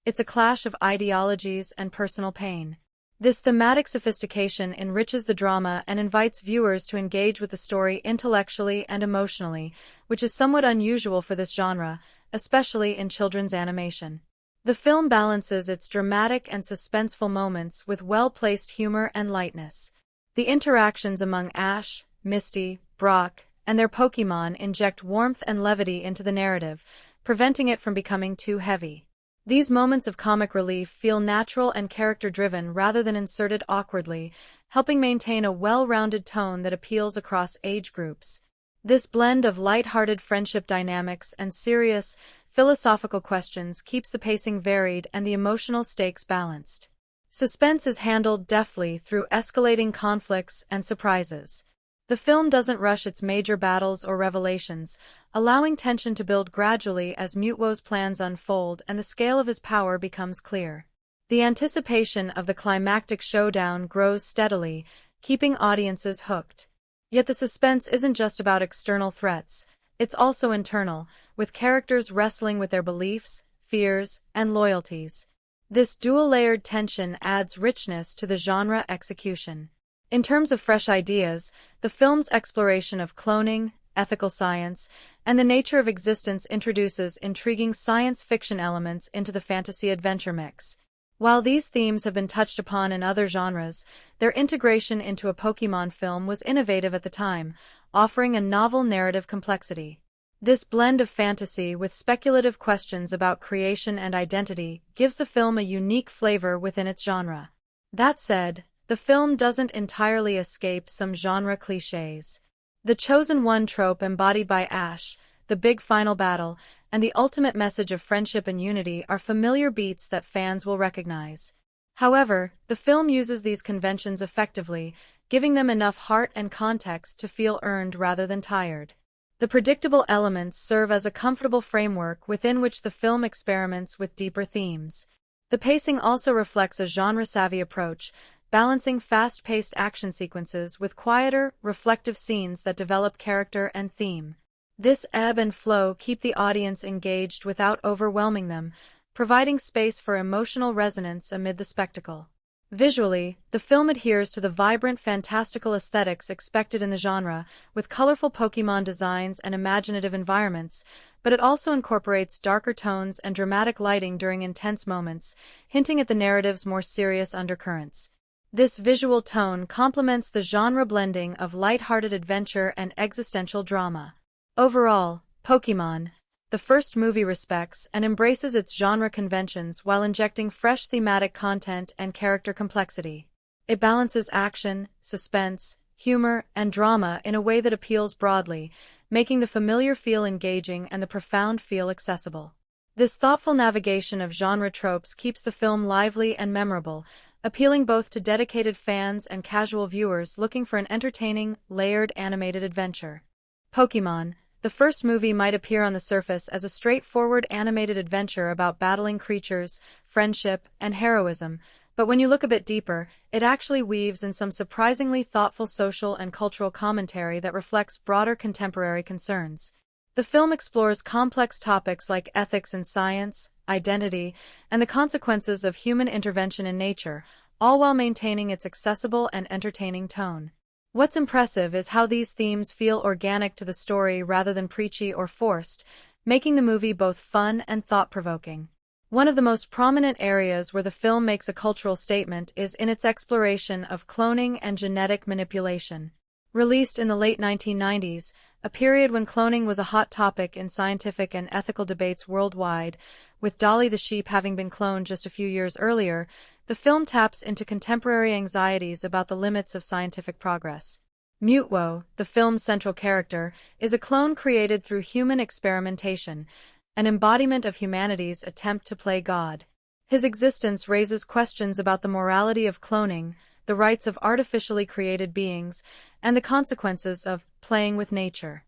Speaker 1: It's a clash of ideologies and personal pain. This thematic sophistication enriches the drama and invites viewers to engage with the story intellectually and emotionally, which is somewhat unusual for this genre, especially in children's animation. The film balances its dramatic and suspenseful moments with well-placed humor and lightness. The interactions among Ash, Misty, Brock, and their Pokémon inject warmth and levity into the narrative, preventing it from becoming too heavy. These moments of comic relief feel natural and character-driven rather than inserted awkwardly, helping maintain a well-rounded tone that appeals across age groups. This blend of light-hearted friendship dynamics and serious, philosophical questions keeps the pacing varied and the emotional stakes balanced. Suspense is handled deftly through escalating conflicts and surprises. The film doesn't rush its major battles or revelations, allowing tension to build gradually as Mewtwo's plans unfold and the scale of his power becomes clear. The anticipation of the climactic showdown grows steadily, keeping audiences hooked. Yet the suspense isn't just about external threats, it's also internal, with characters wrestling with their beliefs, fears, and loyalties. This dual-layered tension adds richness to the genre execution. In terms of fresh ideas, the film's exploration of cloning, ethical science, and the nature of existence introduces intriguing science fiction elements into the fantasy-adventure mix. While these themes have been touched upon in other genres, their integration into a Pokémon film was innovative at the time, offering a novel narrative complexity. This blend of fantasy with speculative questions about creation and identity gives the film a unique flavor within its genre. That said, the film doesn't entirely escape some genre clichés. The Chosen One trope embodied by Ash, the big final battle, and the ultimate message of friendship and unity are familiar beats that fans will recognize. However, the film uses these conventions effectively, giving them enough heart and context to feel earned rather than tired. The predictable elements serve as a comfortable framework within which the film experiments with deeper themes. The pacing also reflects a genre-savvy approach, balancing fast-paced action sequences with quieter, reflective scenes that develop character and theme. This ebb and flow keep the audience engaged without overwhelming them, providing space for emotional resonance amid the spectacle. Visually, the film adheres to the vibrant, fantastical aesthetics expected in the genre, with colorful Pokémon designs and imaginative environments, but it also incorporates darker tones and dramatic lighting during intense moments, hinting at the narrative's more serious undercurrents. This visual tone complements the genre blending of light-hearted adventure and existential drama. Overall, Pokémon, the first movie, respects and embraces its genre conventions while injecting fresh thematic content and character complexity. It balances action, suspense, humor, and drama in a way that appeals broadly, making the familiar feel engaging and the profound feel accessible. This thoughtful navigation of genre tropes keeps the film lively and memorable, appealing both to dedicated fans and casual viewers looking for an entertaining, layered animated adventure. Pokémon, the first movie, might appear on the surface as a straightforward animated adventure about battling creatures, friendship, and heroism, but when you look a bit deeper, it actually weaves in some surprisingly thoughtful social and cultural commentary that reflects broader contemporary concerns. The film explores complex topics like ethics in science, identity, and the consequences of human intervention in nature, all while maintaining its accessible and entertaining tone. What's impressive is how these themes feel organic to the story rather than preachy or forced, making the movie both fun and thought-provoking. One of the most prominent areas where the film makes a cultural statement is in its exploration of cloning and genetic manipulation. Released in the late 1990s, a period when cloning was a hot topic in scientific and ethical debates worldwide, with Dolly the sheep having been cloned just a few years earlier, the film taps into contemporary anxieties about the limits of scientific progress. Mewtwo, the film's central character, is a clone created through human experimentation, an embodiment of humanity's attempt to play God. His existence raises questions about the morality of cloning, the rights of artificially created beings, and the consequences of playing with nature.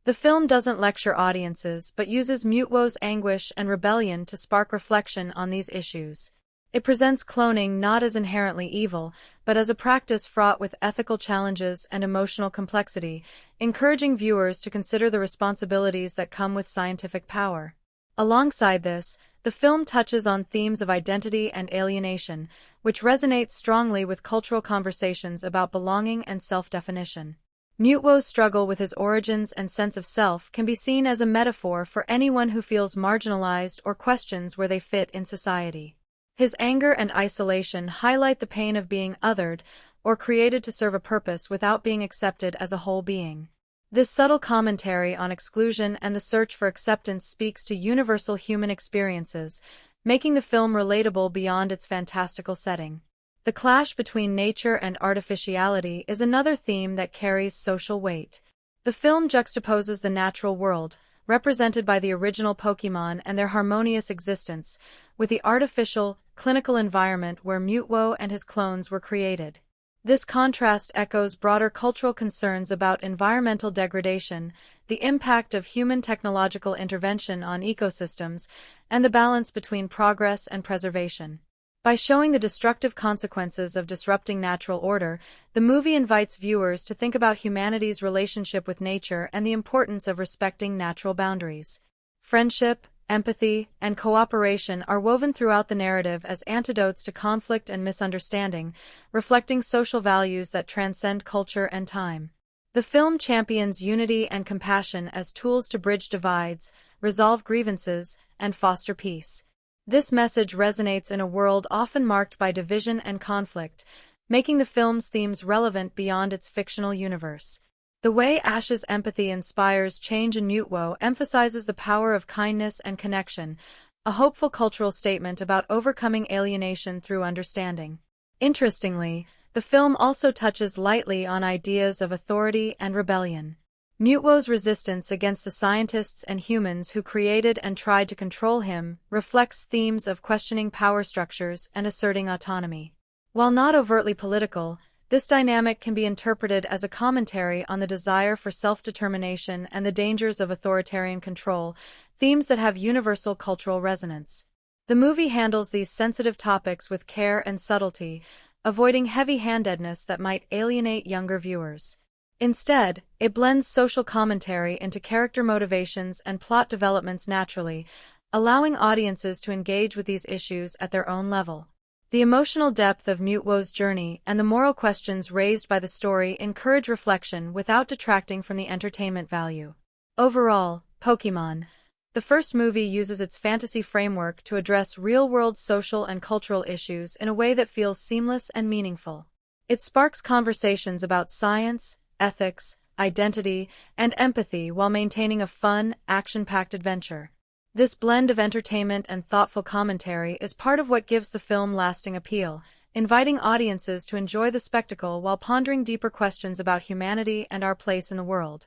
Speaker 1: The film doesn't lecture audiences but uses Mewtwo's anguish and rebellion to spark reflection on these issues. It presents cloning not as inherently evil, but as a practice fraught with ethical challenges and emotional complexity, encouraging viewers to consider the responsibilities that come with scientific power. Alongside this, the film touches on themes of identity and alienation, which resonate strongly with cultural conversations about belonging and self-definition. Mewtwo's struggle with his origins and sense of self can be seen as a metaphor for anyone who feels marginalized or questions where they fit in society. His anger and isolation highlight the pain of being othered or created to serve a purpose without being accepted as a whole being. This subtle commentary on exclusion and the search for acceptance speaks to universal human experiences, making the film relatable beyond its fantastical setting. The clash between nature and artificiality is another theme that carries social weight. The film juxtaposes the natural world, represented by the original Pokémon and their harmonious existence, with the artificial, clinical environment where Mewtwo and his clones were created. This contrast echoes broader cultural concerns about environmental degradation, the impact of human technological intervention on ecosystems, and the balance between progress and preservation. By showing the destructive consequences of disrupting natural order, the movie invites viewers to think about humanity's relationship with nature and the importance of respecting natural boundaries. Friendship, empathy, and cooperation are woven throughout the narrative as antidotes to conflict and misunderstanding, reflecting social values that transcend culture and time. The film champions unity and compassion as tools to bridge divides, resolve grievances, and foster peace. This message resonates in a world often marked by division and conflict, making the film's themes relevant beyond its fictional universe. The way Ash's empathy inspires change in Mewtwo emphasizes the power of kindness and connection, a hopeful cultural statement about overcoming alienation through understanding. Interestingly, the film also touches lightly on ideas of authority and rebellion. Mewtwo's resistance against the scientists and humans who created and tried to control him reflects themes of questioning power structures and asserting autonomy. While not overtly political, this dynamic can be interpreted as a commentary on the desire for self-determination and the dangers of authoritarian control, themes that have universal cultural resonance. The movie handles these sensitive topics with care and subtlety, avoiding heavy-handedness that might alienate younger viewers. Instead, it blends social commentary into character motivations and plot developments naturally, allowing audiences to engage with these issues at their own level. The emotional depth of Mewtwo's journey and the moral questions raised by the story encourage reflection without detracting from the entertainment value. Overall, Pokémon, the first movie, uses its fantasy framework to address real-world social and cultural issues in a way that feels seamless and meaningful. It sparks conversations about science, ethics, identity, and empathy while maintaining a fun, action-packed adventure. This blend of entertainment and thoughtful commentary is part of what gives the film lasting appeal, inviting audiences to enjoy the spectacle while pondering deeper questions about humanity and our place in the world.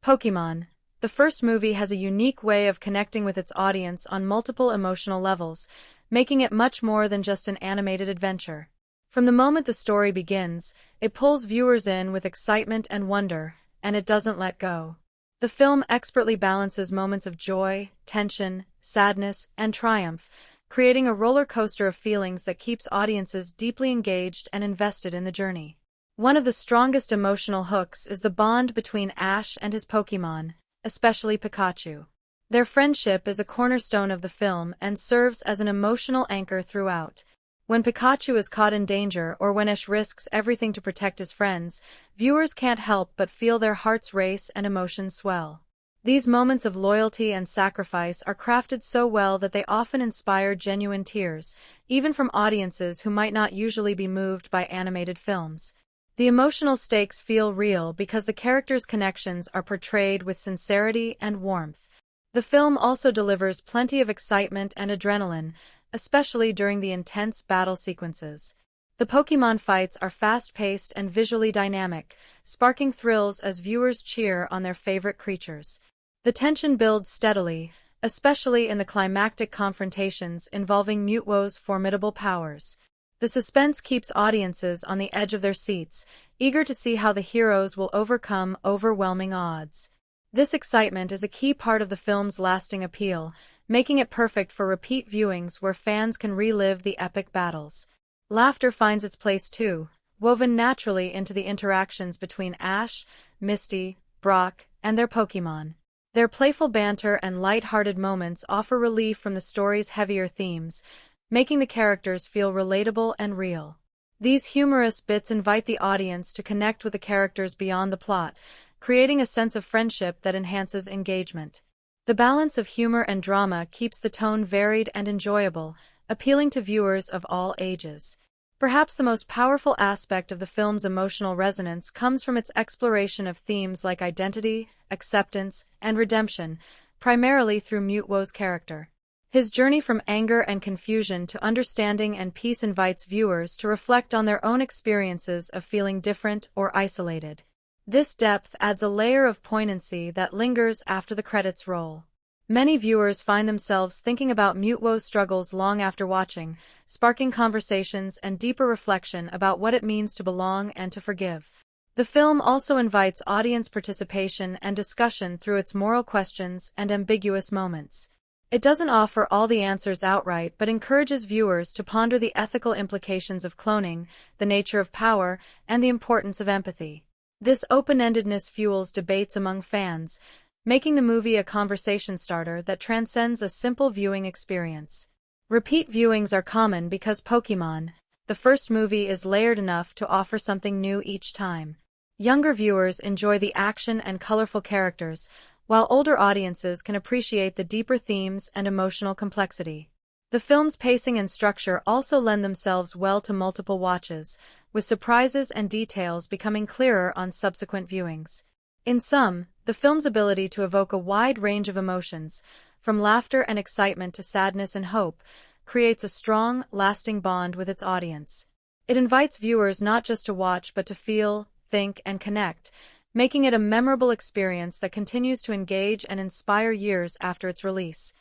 Speaker 1: Pokémon, the first movie, has a unique way of connecting with its audience on multiple emotional levels, making it much more than just an animated adventure. From the moment the story begins, it pulls viewers in with excitement and wonder, and it doesn't let go. The film expertly balances moments of joy, tension, sadness, and triumph, creating a roller coaster of feelings that keeps audiences deeply engaged and invested in the journey. One of the strongest emotional hooks is the bond between Ash and his Pokémon, especially Pikachu. Their friendship is a cornerstone of the film and serves as an emotional anchor throughout. When Pikachu is caught in danger or when Ash risks everything to protect his friends, viewers can't help but feel their hearts race and emotions swell. These moments of loyalty and sacrifice are crafted so well that they often inspire genuine tears, even from audiences who might not usually be moved by animated films. The emotional stakes feel real because the characters' connections are portrayed with sincerity and warmth. The film also delivers plenty of excitement and adrenaline, especially during the intense battle sequences. The Pokémon fights are fast-paced and visually dynamic, sparking thrills as viewers cheer on their favorite creatures. The tension builds steadily, especially in the climactic confrontations involving Mewtwo's formidable powers. The suspense keeps audiences on the edge of their seats, eager to see how the heroes will overcome overwhelming odds. This excitement is a key part of the film's lasting appeal, making it perfect for repeat viewings where fans can relive the epic battles. Laughter finds its place too, woven naturally into the interactions between Ash, Misty, Brock, and their Pokémon. Their playful banter and light-hearted moments offer relief from the story's heavier themes, making the characters feel relatable and real. These humorous bits invite the audience to connect with the characters beyond the plot, creating a sense of friendship that enhances engagement. The balance of humor and drama keeps the tone varied and enjoyable, appealing to viewers of all ages. Perhaps the most powerful aspect of the film's emotional resonance comes from its exploration of themes like identity, acceptance, and redemption, primarily through Mewtwo's character. His journey from anger and confusion to understanding and peace invites viewers to reflect on their own experiences of feeling different or isolated. This depth adds a layer of poignancy that lingers after the credits roll. Many viewers find themselves thinking about Mewtwo's struggles long after watching, sparking conversations and deeper reflection about what it means to belong and to forgive. The film also invites audience participation and discussion through its moral questions and ambiguous moments. It doesn't offer all the answers outright but encourages viewers to ponder the ethical implications of cloning, the nature of power, and the importance of empathy. This open-endedness fuels debates among fans, making the movie a conversation starter that transcends a simple viewing experience. Repeat viewings are common because Pokémon, the first movie, is layered enough to offer something new each time. Younger viewers enjoy the action and colorful characters, while older audiences can appreciate the deeper themes and emotional complexity. The film's pacing and structure also lend themselves well to multiple watches, with surprises and details becoming clearer on subsequent viewings. In sum, the film's ability to evoke a wide range of emotions, from laughter and excitement to sadness and hope, creates a strong, lasting bond with its audience. It invites viewers not just to watch but to feel, think, and connect, making it a memorable experience that continues to engage and inspire years after its release.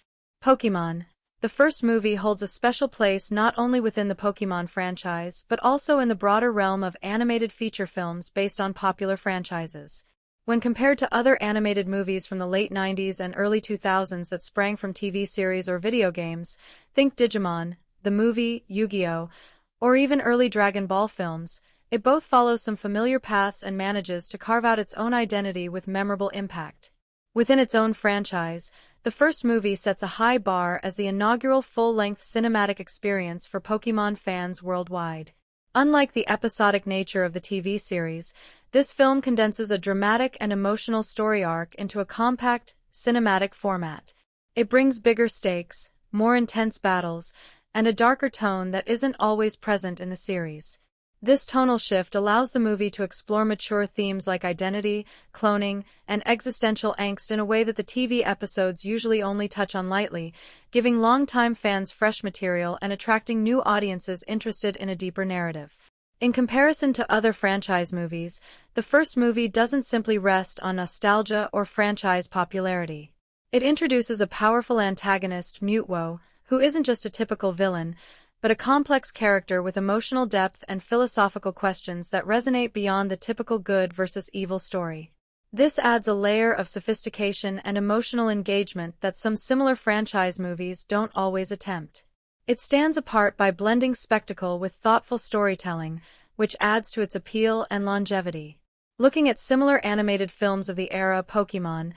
Speaker 1: Pokémon, the first movie, holds a special place not only within the Pokémon franchise but also in the broader realm of animated feature films based on popular franchises. When compared to other animated movies from the late 90s and early 2000s that sprang from TV series or video games, think Digimon, the movie, Yu-Gi-Oh!, or even early Dragon Ball films, it both follows some familiar paths and manages to carve out its own identity with memorable impact. Within its own franchise, the first movie sets a high bar as the inaugural full-length cinematic experience for Pokémon fans worldwide. Unlike the episodic nature of the TV series, this film condenses a dramatic and emotional story arc into a compact, cinematic format. It brings bigger stakes, more intense battles, and a darker tone that isn't always present in the series. This tonal shift allows the movie to explore mature themes like identity, cloning, and existential angst in a way that the TV episodes usually only touch on lightly, giving longtime fans fresh material and attracting new audiences interested in a deeper narrative. In comparison to other franchise movies, the first movie doesn't simply rest on nostalgia or franchise popularity. It introduces a powerful antagonist, Mewtwo, who isn't just a typical villain, but a complex character with emotional depth and philosophical questions that resonate beyond the typical good versus evil story. This adds a layer of sophistication and emotional engagement that some similar franchise movies don't always attempt. It stands apart by blending spectacle with thoughtful storytelling, which adds to its appeal and longevity. Looking at similar animated films of the era Pokémon,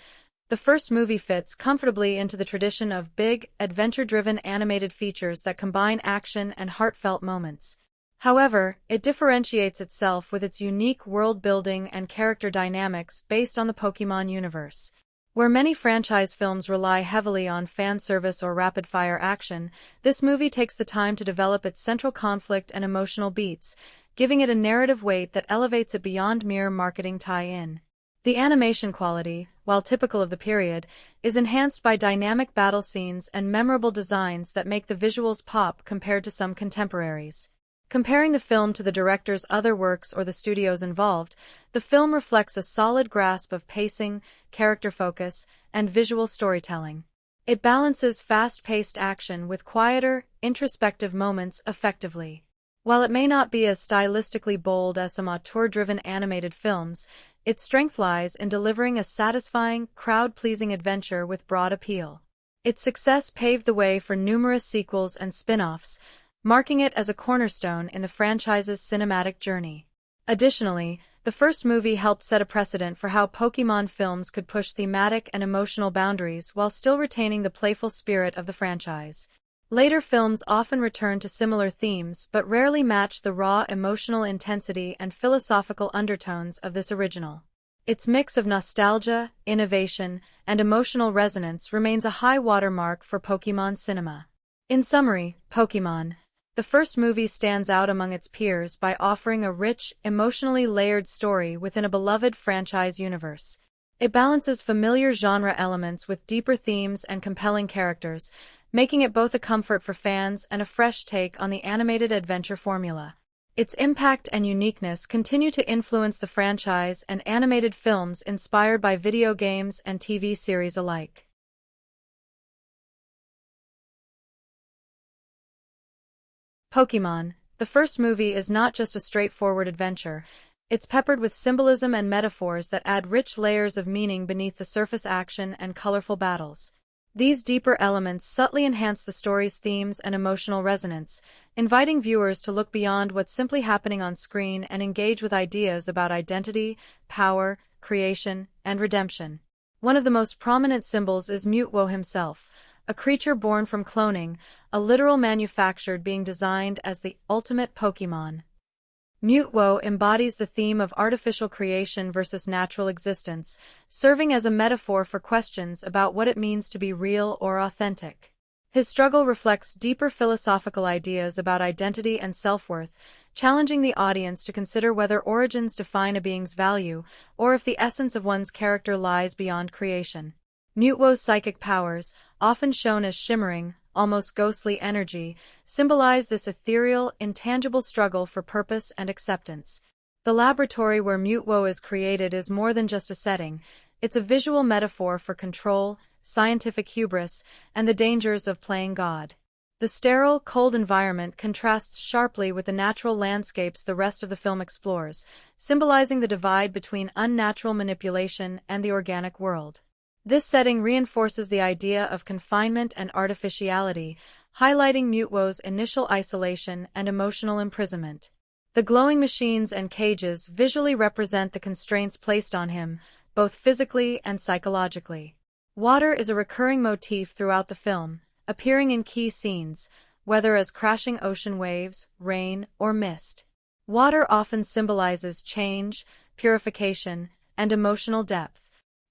Speaker 1: the first movie fits comfortably into the tradition of big, adventure-driven animated features that combine action and heartfelt moments. However, it differentiates itself with its unique world-building and character dynamics based on the Pokémon universe. Where many franchise films rely heavily on fan service or rapid-fire action, this movie takes the time to develop its central conflict and emotional beats, giving it a narrative weight that elevates it beyond mere marketing tie-in. The animation quality, while typical of the period, is enhanced by dynamic battle scenes and memorable designs that make the visuals pop compared to some contemporaries. Comparing the film to the director's other works or the studios involved, the film reflects a solid grasp of pacing, character focus, and visual storytelling. It balances fast-paced action with quieter, introspective moments effectively. While it may not be as stylistically bold as some auteur-driven animated films, its strength lies in delivering a satisfying, crowd-pleasing adventure with broad appeal. Its success paved the way for numerous sequels and spin-offs, marking it as a cornerstone in the franchise's cinematic journey. Additionally, the first movie helped set a precedent for how Pokémon films could push thematic and emotional boundaries while still retaining the playful spirit of the franchise. Later films often returned to similar themes but rarely matched the raw emotional intensity and philosophical undertones of this original. Its mix of nostalgia, innovation, and emotional resonance remains a high watermark for Pokémon cinema. In summary, Pokémon, the first movie stands out among its peers by offering a rich, emotionally layered story within a beloved franchise universe. It balances familiar genre elements with deeper themes and compelling characters, making it both a comfort for fans and a fresh take on the animated adventure formula. Its impact and uniqueness continue to influence the franchise and animated films inspired by video games and TV series alike. Pokémon, the first movie, is not just a straightforward adventure. It's peppered with symbolism and metaphors that add rich layers of meaning beneath the surface action and colorful battles. These deeper elements subtly enhance the story's themes and emotional resonance, inviting viewers to look beyond what's simply happening on screen and engage with ideas about identity, power, creation, and redemption. One of the most prominent symbols is Mewtwo himself, a creature born from cloning, a literal manufactured being designed as the ultimate Pokémon. Mewtwo embodies the theme of artificial creation versus natural existence, serving as a metaphor for questions about what it means to be real or authentic. His struggle reflects deeper philosophical ideas about identity and self-worth, challenging the audience to consider whether origins define a being's value, or if the essence of one's character lies beyond creation. Mewtwo's psychic powers, often shown as shimmering, almost ghostly energy, symbolize this ethereal, intangible struggle for purpose and acceptance. The laboratory where Mewtwo is created is more than just a setting. It's a visual metaphor for control, scientific hubris, and the dangers of playing God. The sterile, cold environment contrasts sharply with the natural landscapes the rest of the film explores, symbolizing the divide between unnatural manipulation and the organic world. This setting reinforces the idea of confinement and artificiality, highlighting Mewtwo's initial isolation and emotional imprisonment. The glowing machines and cages visually represent the constraints placed on him, both physically and psychologically. Water is a recurring motif throughout the film, appearing in key scenes, whether as crashing ocean waves, rain, or mist. Water often symbolizes change, purification, and emotional depth.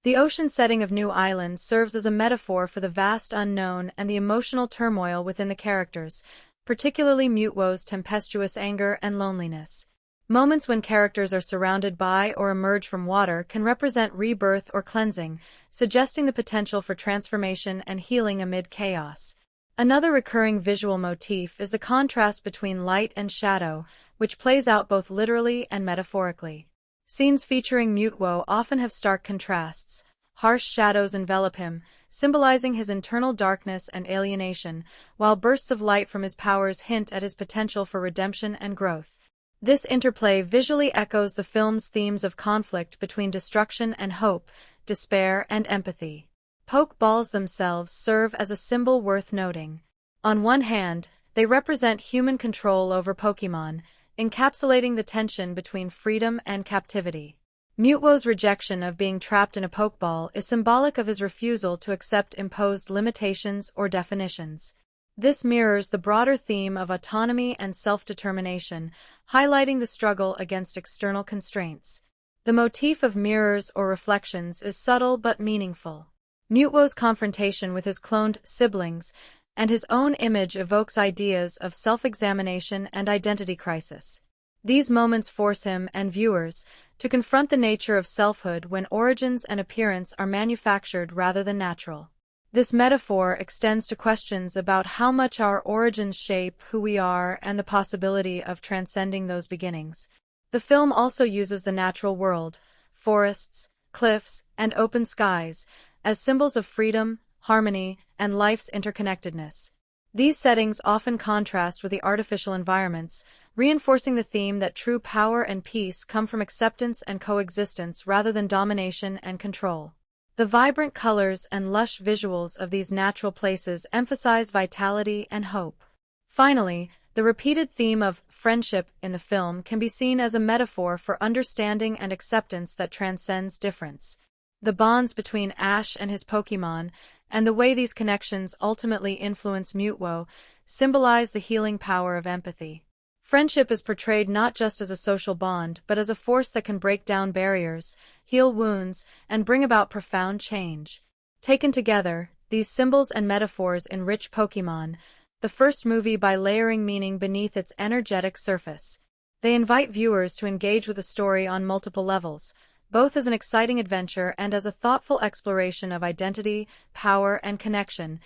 Speaker 1: The ocean setting of New Island serves as a metaphor for the vast unknown and the emotional turmoil within the characters, particularly Mewtwo's tempestuous anger and loneliness. Moments when characters are surrounded by or emerge from water can represent rebirth or cleansing, suggesting the potential for transformation and healing amid chaos. Another recurring visual motif is the contrast between light and shadow, which plays out both literally and metaphorically. Scenes featuring Mewtwo often have stark contrasts. Harsh shadows envelop him, symbolizing his internal darkness and alienation, while bursts of light from his powers hint at his potential for redemption and growth. This interplay visually echoes the film's themes of conflict between destruction and hope, despair and empathy. Pokeballs themselves serve as a symbol worth noting. On one hand, they represent human control over Pokémon, encapsulating the tension between freedom and captivity. Mewtwo's rejection of being trapped in a Pokeball is symbolic of his refusal to accept imposed limitations or definitions. This mirrors the broader theme of autonomy and self-determination, highlighting the struggle against external constraints. The motif of mirrors or reflections is subtle but meaningful. Mewtwo's confrontation with his cloned siblings and his own image evokes ideas of self-examination and identity crisis. These moments force him and viewers to confront the nature of selfhood when origins and appearance are manufactured rather than natural. This metaphor extends to questions about how much our origins shape who we are and the possibility of transcending those beginnings. The film also uses the natural world, forests, cliffs, and open skies, as symbols of freedom, harmony, and life's interconnectedness. These settings often contrast with the artificial environments, reinforcing the theme that true power and peace come from acceptance and coexistence rather than domination and control. The vibrant colors and lush visuals of these natural places emphasize vitality and hope. Finally, the repeated theme of friendship in the film can be seen as a metaphor for understanding and acceptance that transcends difference. The bonds between Ash and his Pokémon, and the way these connections ultimately influence Mewtwo, symbolize the healing power of empathy. Friendship is portrayed not just as a social bond but as a force that can break down barriers, heal wounds, and bring about profound change. Taken together, these symbols and metaphors enrich Pokémon, the first movie, by layering meaning beneath its energetic surface. They invite viewers to engage with the story on multiple levels, both as an exciting adventure and as a thoughtful exploration of identity, power, and connection,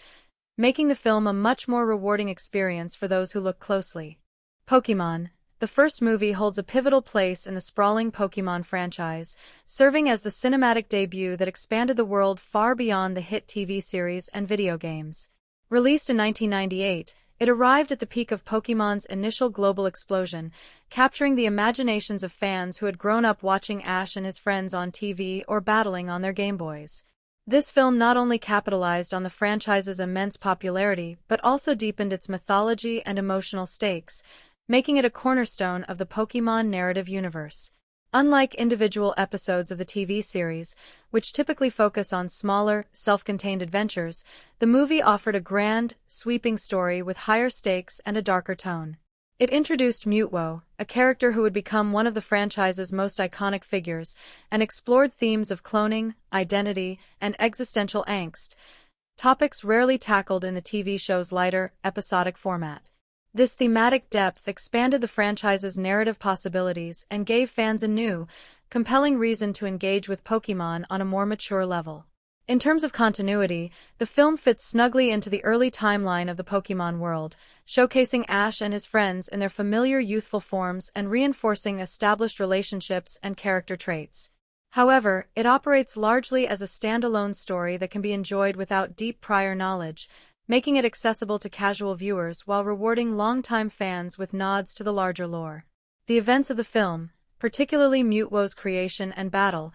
Speaker 1: making the film a much more rewarding experience for those who look closely. Pokémon, the first movie, holds a pivotal place in the sprawling Pokémon franchise, serving as the cinematic debut that expanded the world far beyond the hit TV series and video games. Released in 1998, it arrived at the peak of Pokémon's initial global explosion, capturing the imaginations of fans who had grown up watching Ash and his friends on TV or battling on their Game Boys. This film not only capitalized on the franchise's immense popularity but also deepened its mythology and emotional stakes, making it a cornerstone of the Pokémon narrative universe. Unlike individual episodes of the TV series, which typically focus on smaller, self-contained adventures, the movie offered a grand, sweeping story with higher stakes and a darker tone. It introduced Mewtwo, a character who would become one of the franchise's most iconic figures, and explored themes of cloning, identity, and existential angst, topics rarely tackled in the TV show's lighter, episodic format. This thematic depth expanded the franchise's narrative possibilities and gave fans a new, compelling reason to engage with Pokémon on a more mature level. In terms of continuity, the film fits snugly into the early timeline of the Pokémon world, showcasing Ash and his friends in their familiar youthful forms and reinforcing established relationships and character traits. However, it operates largely as a standalone story that can be enjoyed without deep prior knowledge, making it accessible to casual viewers while rewarding longtime fans with nods to the larger lore. The events of the film, particularly Mewtwo's creation and battle,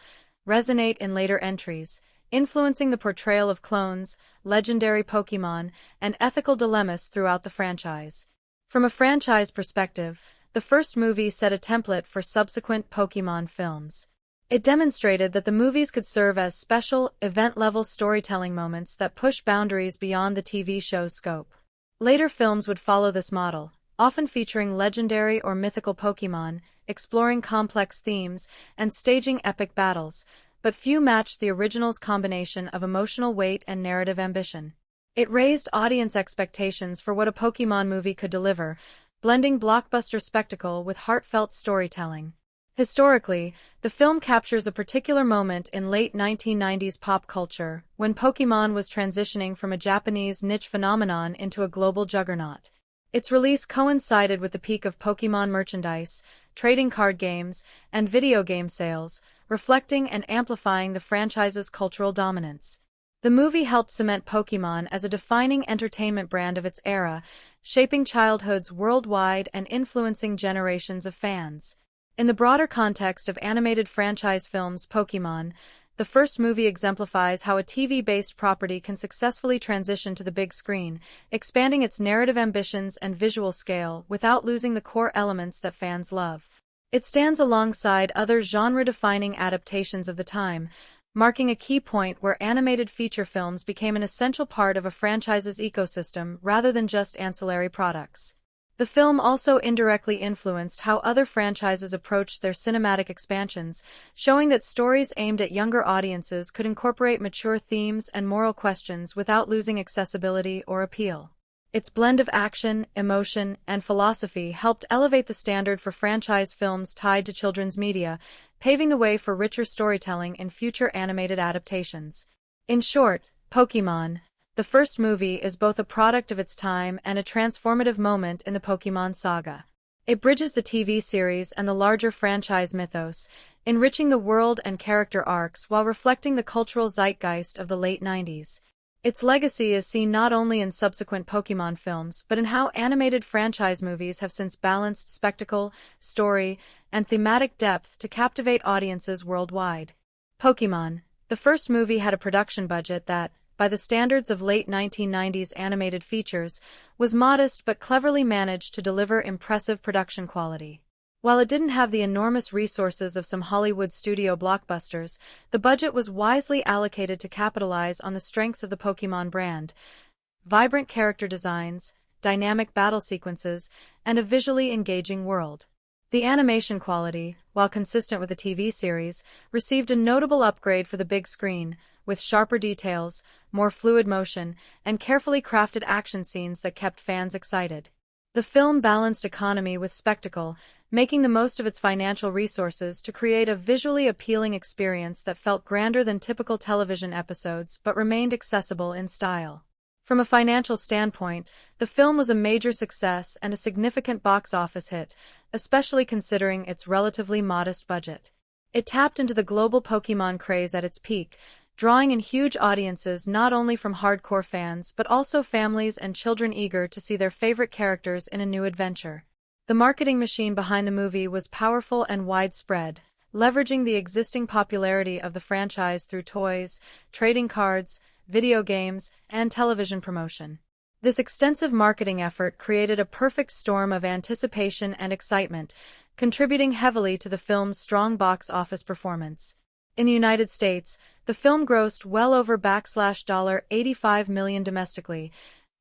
Speaker 1: resonate in later entries, influencing the portrayal of clones, legendary Pokémon, and ethical dilemmas throughout the franchise. From a franchise perspective, the first movie set a template for subsequent Pokémon films. It demonstrated that the movies could serve as special, event-level storytelling moments that push boundaries beyond the TV show's scope. Later films would follow this model, often featuring legendary or mythical Pokémon, exploring complex themes, and staging epic battles, but few matched the original's combination of emotional weight and narrative ambition. It raised audience expectations for what a Pokémon movie could deliver, blending blockbuster spectacle with heartfelt storytelling. Historically, the film captures a particular moment in late 1990s pop culture, when Pokémon was transitioning from a Japanese niche phenomenon into a global juggernaut. Its release coincided with the peak of Pokémon merchandise, trading card games, and video game sales, reflecting and amplifying the franchise's cultural dominance. The movie helped cement Pokémon as a defining entertainment brand of its era, shaping childhoods worldwide and influencing generations of fans. In the broader context of animated franchise films Pokémon, the first movie exemplifies how a TV-based property can successfully transition to the big screen, expanding its narrative ambitions and visual scale without losing the core elements that fans love. It stands alongside other genre-defining adaptations of the time, marking a key point where animated feature films became an essential part of a franchise's ecosystem rather than just ancillary products. The film also indirectly influenced how other franchises approached their cinematic expansions, showing that stories aimed at younger audiences could incorporate mature themes and moral questions without losing accessibility or appeal. Its blend of action, emotion, and philosophy helped elevate the standard for franchise films tied to children's media, paving the way for richer storytelling in future animated adaptations. In short, Pokémon, the first movie, is both a product of its time and a transformative moment in the Pokémon saga. It bridges the TV series and the larger franchise mythos, enriching the world and character arcs while reflecting the cultural zeitgeist of the late 90s. Its legacy is seen not only in subsequent Pokémon films but in how animated franchise movies have since balanced spectacle, story, and thematic depth to captivate audiences worldwide. Pokémon, The first movie had a production budget that, by the standards of late 1990s animated features, was modest but cleverly managed to deliver impressive production quality. While it didn't have the enormous resources of some Hollywood studio blockbusters, the budget was wisely allocated to capitalize on the strengths of the Pokémon brand: vibrant character designs, dynamic battle sequences, and a visually engaging world. The animation quality, while consistent with the TV series, received a notable upgrade for the big screen, with sharper details, more fluid motion, and carefully crafted action scenes that kept fans excited. The film balanced economy with spectacle, making the most of its financial resources to create a visually appealing experience that felt grander than typical television episodes but remained accessible in style. From a financial standpoint, the film was a major success and a significant box office hit, especially considering its relatively modest budget. It tapped into the global Pokémon craze at its peak, drawing in huge audiences not only from hardcore fans but also families and children eager to see their favorite characters in a new adventure. The marketing machine behind the movie was powerful and widespread, leveraging the existing popularity of the franchise through toys, trading cards, video games, and television promotion. This extensive marketing effort created a perfect storm of anticipation and excitement, contributing heavily to the film's strong box office performance. In the United States, the film grossed well over $85 million domestically,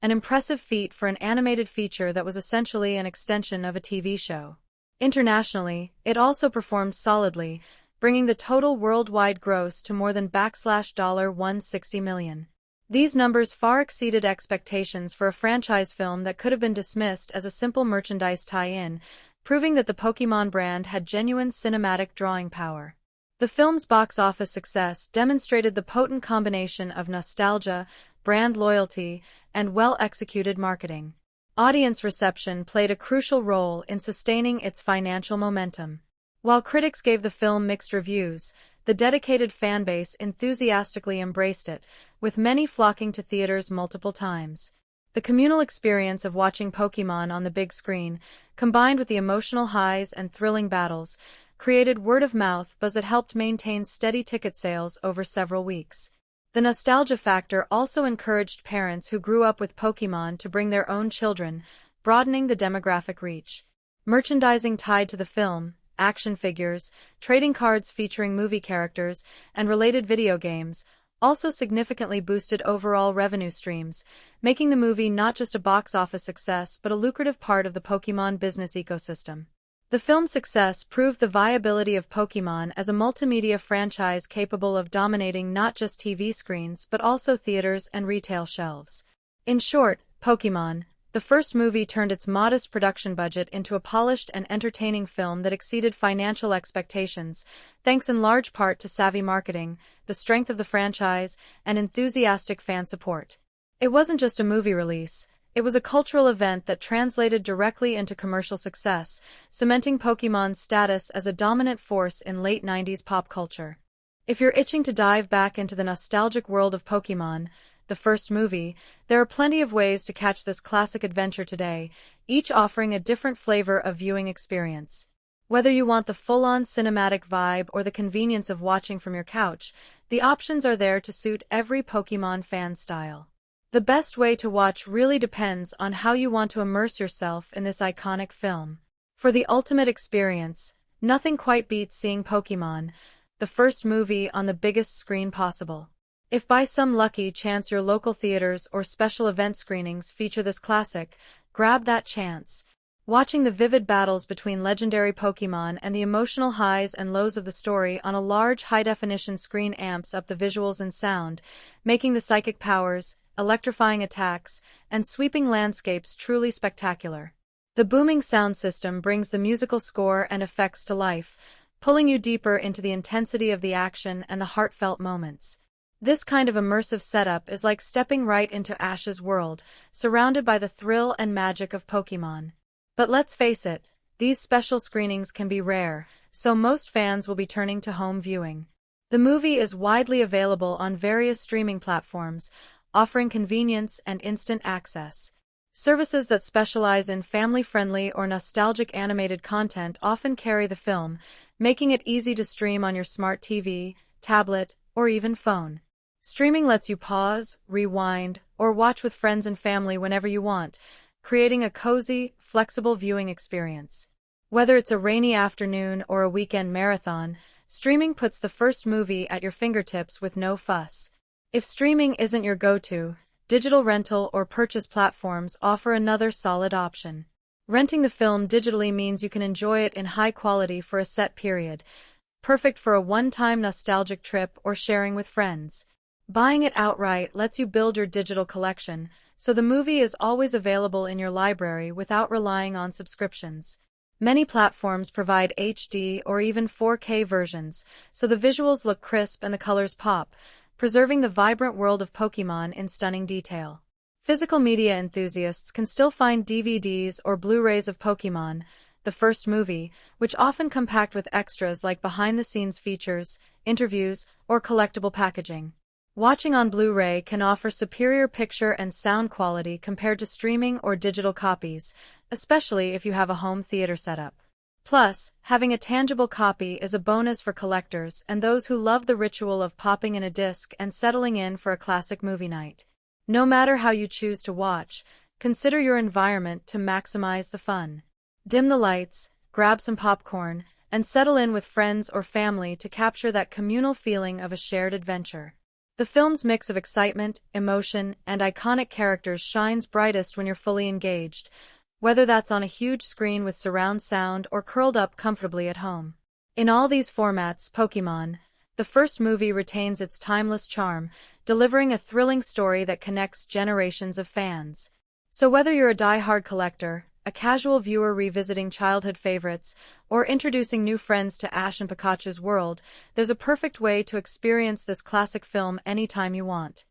Speaker 1: an impressive feat for an animated feature that was essentially an extension of a TV show. Internationally, it also performed solidly, bringing the total worldwide gross to more than $160 million. These numbers far exceeded expectations for a franchise film that could have been dismissed as a simple merchandise tie-in, proving that the Pokémon brand had genuine cinematic drawing power. The film's box office success demonstrated the potent combination of nostalgia, brand loyalty, and well-executed marketing. Audience reception played a crucial role in sustaining its financial momentum. While critics gave the film mixed reviews, the dedicated fanbase enthusiastically embraced it, with many flocking to theaters multiple times. The communal experience of watching Pokémon on the big screen, combined with the emotional highs and thrilling battles, created word-of-mouth buzz that helped maintain steady ticket sales over several weeks. The nostalgia factor also encouraged parents who grew up with Pokémon to bring their own children, broadening the demographic reach. Merchandising tied to the film, action figures, trading cards featuring movie characters, and related video games, also significantly boosted overall revenue streams, making the movie not just a box office success but a lucrative part of the Pokémon business ecosystem. The film's success proved the viability of Pokémon as a multimedia franchise capable of dominating not just TV screens but also theaters and retail shelves. In short, Pokémon, the first movie, turned its modest production budget into a polished and entertaining film that exceeded financial expectations, thanks in large part to savvy marketing, the strength of the franchise, and enthusiastic fan support. It wasn't just a movie release. It was a cultural event that translated directly into commercial success, cementing Pokémon's status as a dominant force in late 90s pop culture. If you're itching to dive back into the nostalgic world of Pokémon, the first movie, there are plenty of ways to catch this classic adventure today, each offering a different flavor of viewing experience. Whether you want the full-on cinematic vibe or the convenience of watching from your couch, the options are there to suit every Pokémon fan style. The best way to watch really depends on how you want to immerse yourself in this iconic film. For the ultimate experience, nothing quite beats seeing Pokémon, the first movie, on the biggest screen possible. If by some lucky chance your local theaters or special event screenings feature this classic, grab that chance. Watching the vivid battles between legendary Pokémon and the emotional highs and lows of the story on a large high-definition screen amps up the visuals and sound, making the psychic powers, electrifying attacks, and sweeping landscapes truly spectacular. The booming sound system brings the musical score and effects to life, pulling you deeper into the intensity of the action and the heartfelt moments. This kind of immersive setup is like stepping right into Ash's world, surrounded by the thrill and magic of Pokémon. But let's face it, these special screenings can be rare, so most fans will be turning to home viewing. The movie is widely available on various streaming platforms, offering convenience and instant access. Services that specialize in family-friendly or nostalgic animated content often carry the film, making it easy to stream on your smart TV, tablet, or even phone. Streaming lets you pause, rewind, or watch with friends and family whenever you want, creating a cozy, flexible viewing experience. Whether it's a rainy afternoon or a weekend marathon, streaming puts the first movie at your fingertips with no fuss. If streaming isn't your go-to, digital rental or purchase platforms offer another solid option. Renting the film digitally means you can enjoy it in high quality for a set period, perfect for a one-time nostalgic trip or sharing with friends. Buying it outright lets you build your digital collection, so the movie is always available in your library without relying on subscriptions. Many platforms provide HD or even 4K versions, so the visuals look crisp and the colors pop, preserving the vibrant world of Pokémon in stunning detail. Physical media enthusiasts can still find DVDs or Blu-rays of Pokémon, the first movie, which often come packed with extras like behind-the-scenes features, interviews, or collectible packaging. Watching on Blu-ray can offer superior picture and sound quality compared to streaming or digital copies, especially if you have a home theater setup. Plus, having a tangible copy is a bonus for collectors and those who love the ritual of popping in a disc and settling in for a classic movie night. No matter how you choose to watch, consider your environment to maximize the fun. Dim the lights, grab some popcorn, and settle in with friends or family to capture that communal feeling of a shared adventure. The film's mix of excitement, emotion, and iconic characters shines brightest when you're fully engaged, whether that's on a huge screen with surround sound or curled up comfortably at home. In all these formats, Pokémon, the first movie retains its timeless charm, delivering a thrilling story that connects generations of fans. So whether you're a die-hard collector, a casual viewer revisiting childhood favorites, or introducing new friends to Ash and Pikachu's world, there's a perfect way to experience this classic film anytime you want.